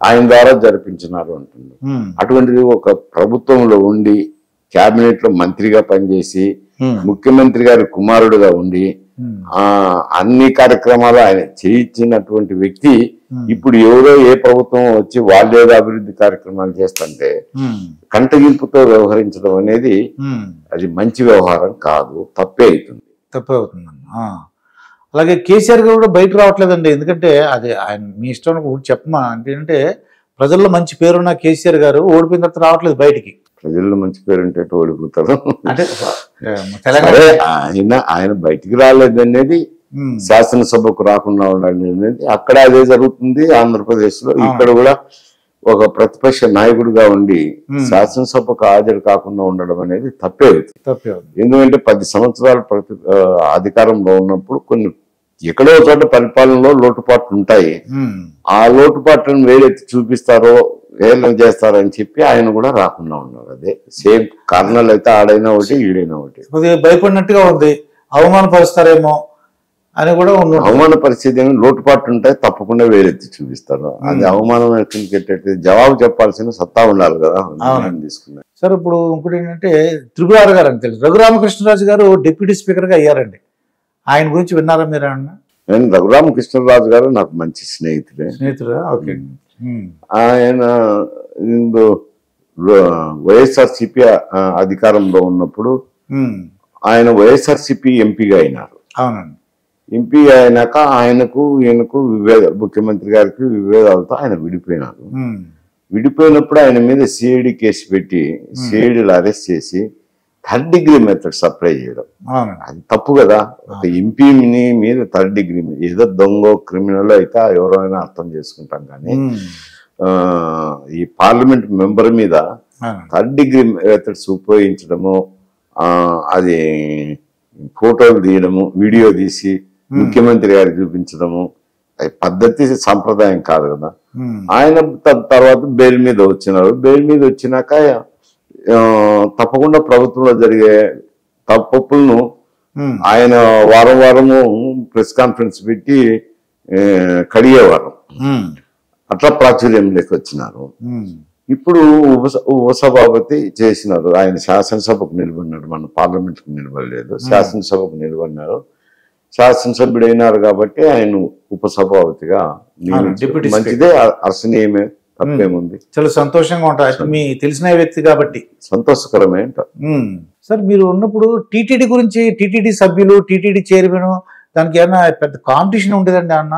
ఆయన ద్వారా జరిపించినారు అంటున్నారు. అటువంటిది ఒక ప్రభుత్వంలో ఉండి క్యాబినెట్ లో మంత్రిగా పనిచేసి ముఖ్యమంత్రి గారి కుమారుడుగా ఉండి అన్ని కార్యక్రమాలు ఆయన చేయించినటువంటి వ్యక్తి ఇప్పుడు ఎవరో ఏ ప్రభుత్వం వచ్చి వాళ్ళేదో అభివృద్ధి కార్యక్రమాలు చేస్తుంటే కంటగింపుతో వ్యవహరించడం అనేది అది మంచి వ్యవహారం కాదు, తప్పే అవుతుంది. అలాగే కేసీఆర్ గారు కూడా బయట రావట్లేదండి. ఎందుకంటే అది ఆయన మీ ఇష్టం చెప్పమా అంటే ప్రజల్లో మంచి పేరున్న కేసీఆర్ గారు ఓడిపోయిన తర్వాత రావట్లేదు బయటికి. ప్రజల్లో మంచి పేరు ఉంటే ఓడిపోతారు అంటే ఆయన బయటికి రాలేదనేది, శాసనసభకు రాకుండా ఉండాలనేది అక్కడ అదే జరుగుతుంది. ఆంధ్రప్రదేశ్ లో ఇక్కడ కూడా ఒక ప్రతిపక్ష నాయకుడిగా ఉండి శాసనసభకు హాజరు కాకుండా ఉండడం అనేది తప్పే. ఎందుకంటే 10 సంవత్సరాలు అధికారంలో ఉన్నప్పుడు కొన్ని ఎక్కడో చోట పరిపాలనలో లోటుపాట్లు ఉంటాయి. ఆ లోటుపాట్లను వేలెత్తి చూపిస్తారో ఏం చేస్తారని చెప్పి ఆయన కూడా రాకుండా ఉన్నారు. అదే సేమ్ కారణాలు అయితే ఆడైనా ఒకటి ఈడైనా ఒకటి. భయపడినట్టుగా ఉంది, అవమానపరుస్తారేమో అని కూడా అవమాన పరిస్థితి లోటుపాట్లు ఉంటాయి, తప్పకుండా వేలెత్తి చూపిస్తారు. అది అవమానం ఎట్లయితే జవాబు చెప్పాల్సిన సత్తా ఉండాలి కదా తీసుకున్నారు. సార్ ఇప్పుడు ఇంకోటి ఏంటంటే త్రిపురారు గారు అని తెలుసు, రఘురామకృష్ణరాజు గారు డిప్యూటీ స్పీకర్ గా అయ్యారండి. ఆయన గురించి విన్నారా మీరు? నేను రఘురామకృష్ణరాజు గారు నాకు మంచి స్నేహితుడే. ఓకే. ఆయన వైఎస్ఆర్సిపి అధికారంలో ఉన్నప్పుడు ఆయన వైఎస్ఆర్సిపి ఎంపీగా అయినారు. అవునండి. ఎంపీ అయినాక ఈయనకు ముఖ్యమంత్రి గారికి విభేదాలతో ఆయన విడిపోయినారు. విడిపోయినప్పుడు ఆయన మీద సిఐడి కేసు పెట్టి సిఐడిలు అరెస్ట్ చేసి 3rd డిగ్రీ మెథడ్ సప్లై చేయడం అది తప్పు కదా. ఒక ఎంపీని మీద 3rd డిగ్రీ ఏదో దొంగ క్రిమినల్ అయితే ఎవరైనా అర్థం చేసుకుంటాం, కానీ ఈ పార్లమెంట్ మెంబర్ మీద 3rd డిగ్రీ మెథడ్స్ ఉపయోగించడము, అది ఫోటోలు తీయడము, వీడియో తీసి ముఖ్యమంత్రి గారికి చూపించడము అది పద్ధతి సంప్రదాయం కాదు కదా. ఆయన తర్వాత బెయిల్ మీద వచ్చినారు. బెయిల్ మీద వచ్చినాక తప్పకుండా ప్రభుత్వంలో జరిగే తప్పులను ఆయన వారము ప్రెస్ కాన్ఫరెన్స్ పెట్టి కడిగేవారు. అట్లా ప్రాచుర్యంలోకి వచ్చినారు. ఇప్పుడు ఉపసభాపతి చేసినారు. ఆయన శాసనసభకు నిలబడినాడు, మన పార్లమెంట్కు నిలబడలేదు, శాసనసభకు నిలబడినారు. శాసనసభ్యుడు అయినారు కాబట్టి ఆయన ఉపసభాపతిగా మంచిదే, అర్శనీయమే, తప్పేముంది. చాలా సంతోషంగా ఉంటారు, మీ తెలిసిన వ్యక్తి కాబట్టి సంతోషకరమే అంట. సార్ మీరు ఉన్నప్పుడు టీటీడీ గురించి, టీటీడీ సభ్యులు, టీటీడీ చైర్మన్, దానికి ఏమన్నా పెద్ద కాంపిటీషన్ ఉండేదండి అన్న?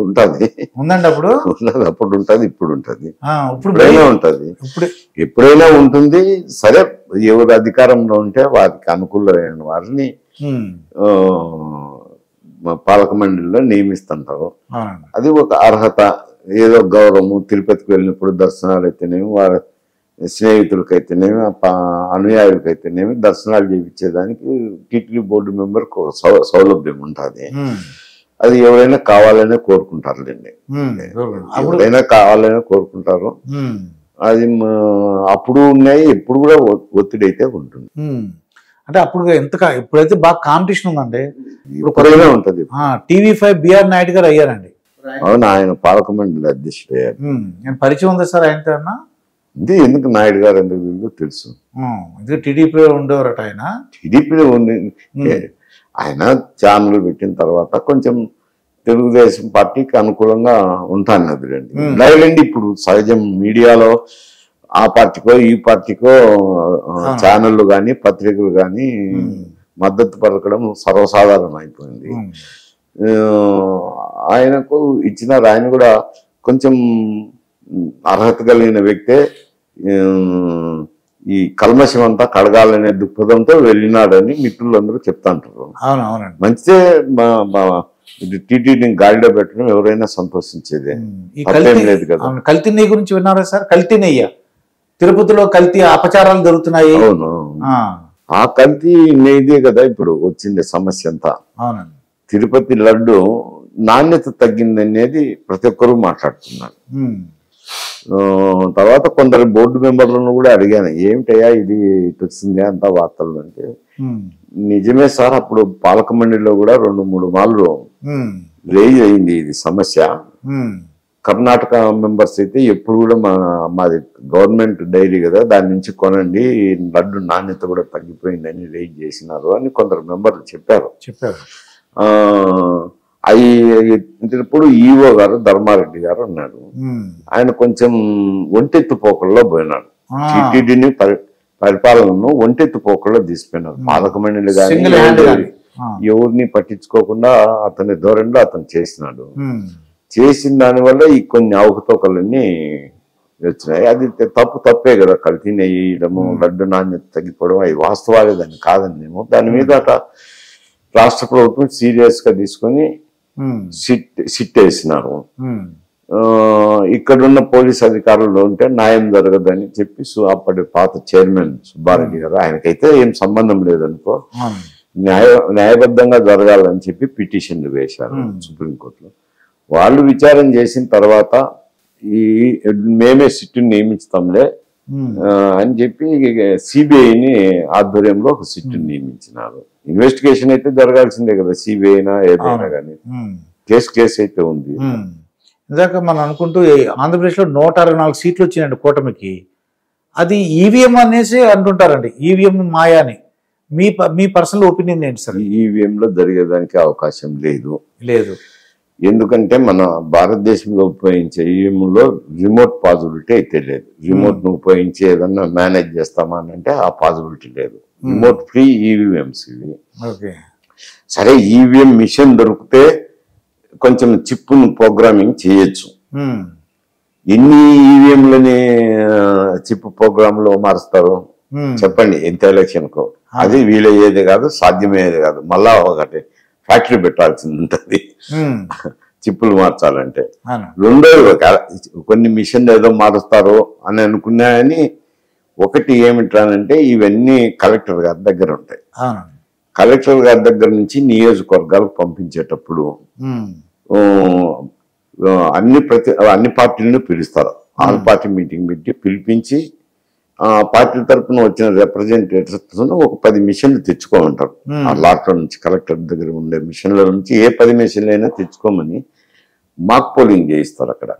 ఉంటది, ఉందండి. అప్పుడు అప్పుడు ఉంటది, ఇప్పుడు ఉంటది, ఇప్పుడైనా ఉంటది, ఎప్పుడైనా ఉంటుంది. సరే, ఎవరు అధికారంలో ఉంటే వారికి అనుకూలమైన వారిని పాలక మండలిలో నియమిస్తుంటారు. అది ఒక అర్హత, ఏదో గౌరవము. తిరుపతికి వెళ్ళినప్పుడు దర్శనాలు అయితేనేమి, వారి స్నేహితులకైతేనేమి, అనుయాయులకైతేనేమి దర్శనాలు చేయించేదానికి టీటీడీ బోర్డు మెంబర్కి సౌలభ్యం ఉంటుంది. అది ఎవరైనా కావాలనే కోరుకుంటారులేండి, ఎవరైనా కావాలనే కోరుకుంటారు. అది అప్పుడు ఉన్నాయి, ఎప్పుడు కూడా ఒత్తిడి అయితే ఉంటుంది. అంటే అప్పుడు ఇప్పుడైతే బాగా కాంపిటీషన్ ఉందండి. ఇప్పుడైనా ఉంటది. TV5 బిఆర్ నాయుడు గారు అయ్యారండి. అవును, ఆయన పాలక మండలి అధ్యక్షుడు అయ్యారు. నేను పరిచయం ఉందా సార్ ఆయనతో? ఇది ఎందుకు నాయుడు గారు ఎందుకు తెలుసు, టీడీపీలో ఉండేవారట ఆయన. టీడీపీలో ఉంది. ఆయన ఛానల్ పెట్టిన తర్వాత కొంచెం తెలుగుదేశం పార్టీకి అనుకూలంగా ఉంటాను అదిలేండి. లేదండి, ఇప్పుడు సహజం మీడియాలో ఆ పార్టీకో ఈ పార్టీకో ఛానళ్ళు కానీ పత్రికలు కానీ మద్దతు పలకడం సర్వసాధారణం అయిపోయింది. ఆయనకు ఇచ్చినారు. ఆయన కూడా కొంచెం అర్హత కలిగిన వ్యక్తే. ఈ కల్మషం అంతా కడగాలనే దృక్పథంతో వెళ్ళినాడని మిత్రులందరూ చెప్తాంటారు. మంచిదే, టీటీడీని గాడిలో పెట్టడం ఎవరైనా సంతోషించేదే, తప్పేం లేదు కదా. కల్తీ నెయ్యి గురించి విన్నారా సార్? కల్తీ నెయ్యి తిరుపతిలో కల్తీ అపచారాలు జరుగుతున్నాయి. అవును, ఆ కల్తీ నెయ్యిదే కదా ఇప్పుడు వచ్చింది సమస్య అంతా. తిరుపతి లడ్డు నాణ్యత తగ్గిందనేది ప్రతి ఒక్కరూ మాట్లాడుతున్నారు. తర్వాత కొందరు బోర్డు మెంబర్లను కూడా అడిగాను, ఏమిటయ్యా ఇది ఇటు వచ్చింది అంతా వార్తలు అంటే, నిజమే సార్, అప్పుడు పాలక మండలిలో కూడా 2-3 మార్లు రేజ్ అయింది ఇది సమస్య. కర్ణాటక మెంబర్స్ అయితే ఎప్పుడు కూడా మాది గవర్నమెంట్ డైరీ కదా, దాని నుంచి కొనండి, లడ్డు నాణ్యత కూడా తగ్గిపోయిందని రేజ్ చేసినారు అని కొందరు మెంబర్లు చెప్పారు. అవి ఇప్పుడు ఈవో గారు ధర్మారెడ్డి గారు అన్నాడు. ఆయన కొంచెం ఒంటెత్తు పోకల్లో పోయినాడు. టీటీడీని పరిపాలనను ఒంటెత్తు పోకల్లో తీసుకుపోయినారు. పాలక మండలి కానీ ఎవరిని పట్టించుకోకుండా అతని ధోరణిలో అతను చేసినాడు. చేసిన దానివల్ల ఈ కొన్ని అవకతవకలన్నీ వచ్చినాయి. అది తప్పే కదా, కల్తీ వేయడము, లడ్డు నాణ్యత తగ్గిపోవడం, అవి వాస్తవాలే, దాన్ని కాదనేమో. దాని మీద రాష్ట్ర ప్రభుత్వం సీరియస్ గా తీసుకొని సిట్ వేసినారు. ఇక్కడున్న పోలీస్ అధికారులు ఉంటే న్యాయం జరగదని చెప్పి అప్పటి పాత చైర్మన్ సుబ్బారెడ్డి గారు, ఆయనకైతే ఏం సంబంధం లేదనుకో, న్యాయబద్ధంగా జరగాలని చెప్పి పిటిషన్లు వేశారు సుప్రీంకోర్టులో. వాళ్ళు విచారణ చేసిన తర్వాత మేమే సిట్టుని నియమిస్తాంలే అని చెప్పి సిబిఐని ఆధ్వర్యంలో ఒక సిట్టుని నియమించినారు. ఇన్వెస్టిగేషన్ అయితే జరగాల్సిందే కదా, సిబిఐ అయినా ఏదైనా కానీ. కేసు అయితే ఉంది. ఇందాక మనం అనుకుంటూ ఆంధ్రప్రదేశ్ లో 164 సీట్లు వచ్చినాయండి కూటమికి. అది ఈవీఎం అనేసి అంటుంటారండి, ఈవీఎం మాయాని. మీ పర్సనల్ ఒపీనియన్ ఏంటి సార్? ఈవీఎం లో జరిగేదానికి అవకాశం లేదు. ఎందుకంటే మన భారతదేశంలో ఉపయోగించే ఈవీఎంలో రిమోట్ పాజిబిలిటీ అయితే లేదు. రిమోట్ ను ఉపయోగించి ఏదన్నా మేనేజ్ చేస్తామా అని అంటే ఆ పాజిబిలిటీ లేదు. రిమోట్ ఫ్రీ ఈవీఎంస్ ఇవి. సరే, ఈవీఎం మిషన్ దొరికితే కొంచెం చిప్ను ప్రోగ్రామింగ్ చేయొచ్చు. ఎన్ని ఈవీఎంలని చిప్ ప్రోగ్రామ్ లో మారుస్తారు చెప్పండి ఎంత ఎలక్షన్ కు? అది వీలయ్యేది కాదు, సాధ్యమయ్యేది కాదు. మళ్ళా ఒకటి ఫ్యాక్టరీ పెట్టాల్సి ఉంటుంది చిప్పులు మార్చాలంటే. రెండోది కొన్ని మిషన్లు ఏదో మారుస్తారు అని అనుకున్నాయని. ఒకటి ఏమిటానంటే ఇవన్నీ కలెక్టర్ గారి దగ్గర ఉంటాయి. కలెక్టర్ గారి దగ్గర నుంచి నియోజకవర్గాలకు పంపించేటప్పుడు అన్ని పార్టీలను పిలుస్తారు. ఆల్ పార్టీ మీటింగ్ పెట్టి పిలిపించి పార్టీల తరఫున వచ్చిన రిప్రజెంటేటివ్స్ ఒక 10 మిషన్లు తెచ్చుకోమంటారు. ఆ లాట్లో నుంచి కలెక్టర్ దగ్గర ఉండే మిషన్ల నుంచి ఏ 10 మిషన్లు అయినా తెచ్చుకోమని మాక్ పోలింగ్ చేయిస్తారు. అక్కడ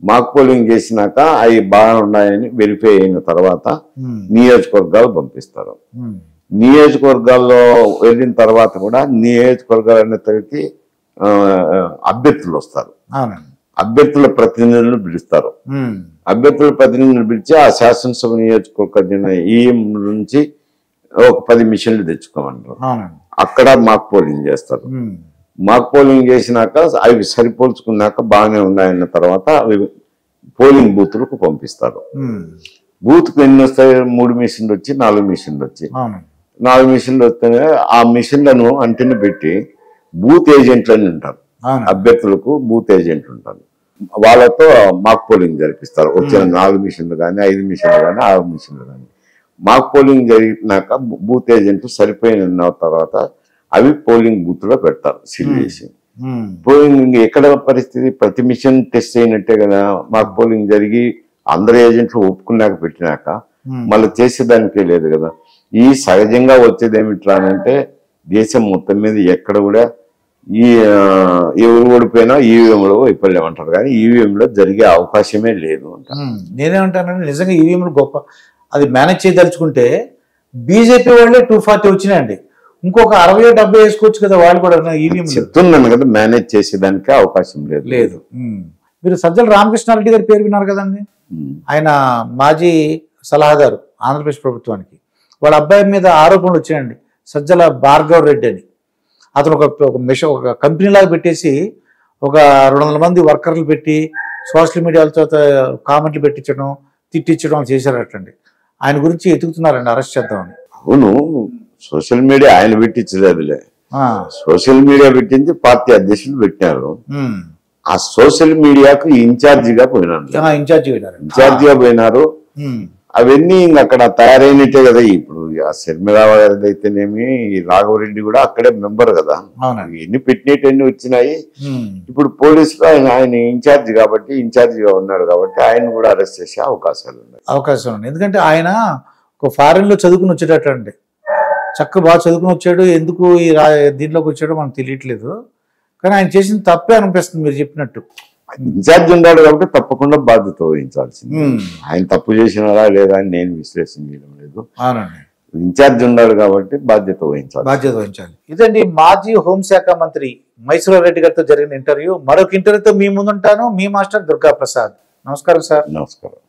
మాక్ పోలింగ్ చేసినాక అవి బాగా ఉన్నాయని వెరిఫై అయిన తర్వాత నియోజకవర్గాలు పంపిస్తారు. నియోజకవర్గాల్లో వెళ్ళిన తర్వాత కూడా నియోజకవర్గాలన్నిటికీ అభ్యర్థులు వస్తారు. అభ్యర్థుల ప్రతినిధులను పిలుస్తారు. అభ్యర్థుల ప్రతినిధులను పిలిచి ఆ శాసనసభ నియోజకవర్గ ఈఎం నుంచి ఒక 10 మిషన్లు తెచ్చుకోమంటారు. అక్కడ మాక్ పోలింగ్ చేస్తారు. మాక్ పోలింగ్ చేసినాక అవి సరిపోల్చుకున్నాక బాగానే ఉన్నాయన్న తర్వాత అవి పోలింగ్ బూత్లకు పంపిస్తారు. బూత్కు ఎన్ని వస్తాయి? 3 మిషన్లు వచ్చి 4 మిషన్లు వచ్చి 4 మిషన్లు వస్తేనే ఆ మిషన్లను అంటిని పెట్టి బూత్ ఏజెంట్లని ఉంటారు. అభ్యర్థులకు బూత్ ఏజెంట్లు ఉంటారు. వాళ్ళతో మాక్ పోలింగ్ జరిపిస్తారు. వచ్చిన 4 మిషన్లు కానీ 5 మిషన్లు కానీ 6 మిషన్లు కానీ మాక్ పోలింగ్ జరిగినాక బూత్ ఏజెంట్లు సరిపోయిన తర్వాత అవి పోలింగ్ బూత్ లో పెడతారు సీల్ చేసి. పోలింగ్ ఎక్కడ పరిస్థితి? ప్రతి మిషన్ టెస్ట్ అయినట్టే కదా. మాక్ పోలింగ్ జరిగి అందరు ఏజెంట్లు ఒప్పుకున్నాక పెట్టినాక మళ్ళీ చేసేదానికే లేదు కదా. ఈ సహజంగా వచ్చేది ఏమిట్రానంటే దేశం మొత్తం మీద ఎక్కడ కూడా ఈ ఎవరు ఓడిపోయినా ఈవీఎంలో వైఫల్యం అంటారు, కానీ ఈవీఎంలో జరిగే అవకాశమే లేదు అంట. నేనేమంటానంటే నిజంగా ఈవీఎంలు గొప్ప, అది మేనేజ్ చేయదలుచుకుంటే బీజేపీ వాళ్ళే 240 వచ్చినాయండి. ఇంకొక 60-70 వేసుకోవచ్చు కదా వాళ్ళు కూడా. ఈవీఎం చెప్తున్నాను కదా, మేనేజ్ చేసేదానికే అవకాశం లేదు. మీరు సజ్జల రామకృష్ణారెడ్డి గారి పేరు విన్నారు కదండి. ఆయన మాజీ సలహాదారు ఆంధ్రప్రదేశ్ ప్రభుత్వానికి. వాళ్ళ అబ్బాయి మీద ఆరోపణలు వచ్చాయండి, సజ్జల భార్గవ్ రెడ్డి అని. అతను ఒక కంపెనీ లాగా పెట్టేసి ఒక 200 మంది వర్కర్లు పెట్టి సోషల్ మీడియాలతో కామెంట్లు పెట్టించడం, తిట్టించడం చేశారటండి. ఆయన గురించి ఎతుకుతున్నారండి అరెస్ట్ చేద్దామని. అవును, సోషల్ మీడియా ఆయన పెట్టించలేదులే. సోషల్ మీడియా పెట్టించి పార్టీ అధ్యక్షులు పెట్టినారు. ఆ సోషల్ మీడియాకు ఇన్ఛార్జిగా పోయినారు. అవన్నీ అక్కడ తయారైనట్టే కదా. ఇప్పుడు శర్మిలావ గారిది అయితేనేమి, రాఘవరెడ్డి కూడా అక్కడే మెంబర్ కదా. ఎన్ని పెట్టినట్టు వచ్చినాయి. ఇప్పుడు పోలీసులు ఆయన ఇన్ఛార్జ్ కాబట్టి, ఇన్ఛార్జిగా ఉన్నాడు కాబట్టి ఆయన కూడా అరెస్ట్ చేసే అవకాశాలు ఉన్నాయి. ఎందుకంటే ఆయన ఒక ఫారెన్ లో చదువుకుని వచ్చేటట్టు అండి, బాగా చదువుకుని వచ్చాడు. ఎందుకు ఈ దీంట్లోకి వచ్చాడో మనకు తెలియట్లేదు. కానీ ఆయన చేసిన తప్పే అనిపిస్తుంది మీరు చెప్పినట్టు. ఇన్ఛార్జ్ ఉన్నాడు కాబట్టి తప్పకుండా బాధ్యత వహించాల్సింది. ఆయన తప్పు చేసినారా లేదా అని నేను విశ్లేషణ చేయడం లేదు. ఇన్ఛార్జ్ ఉన్నాడు కాబట్టి బాధ్యత వహించాలి. ఇదండి మాజీ హోంశాఖ మంత్రి మైసూర్ రెడ్డి గారితో జరిగిన ఇంటర్వ్యూ. మరొక ఇంటర్వ్యూతో మీ ముందుంటాను. మీ మాస్టర్ దుర్గా ప్రసాద్. నమస్కారం సార్. నమస్కారం.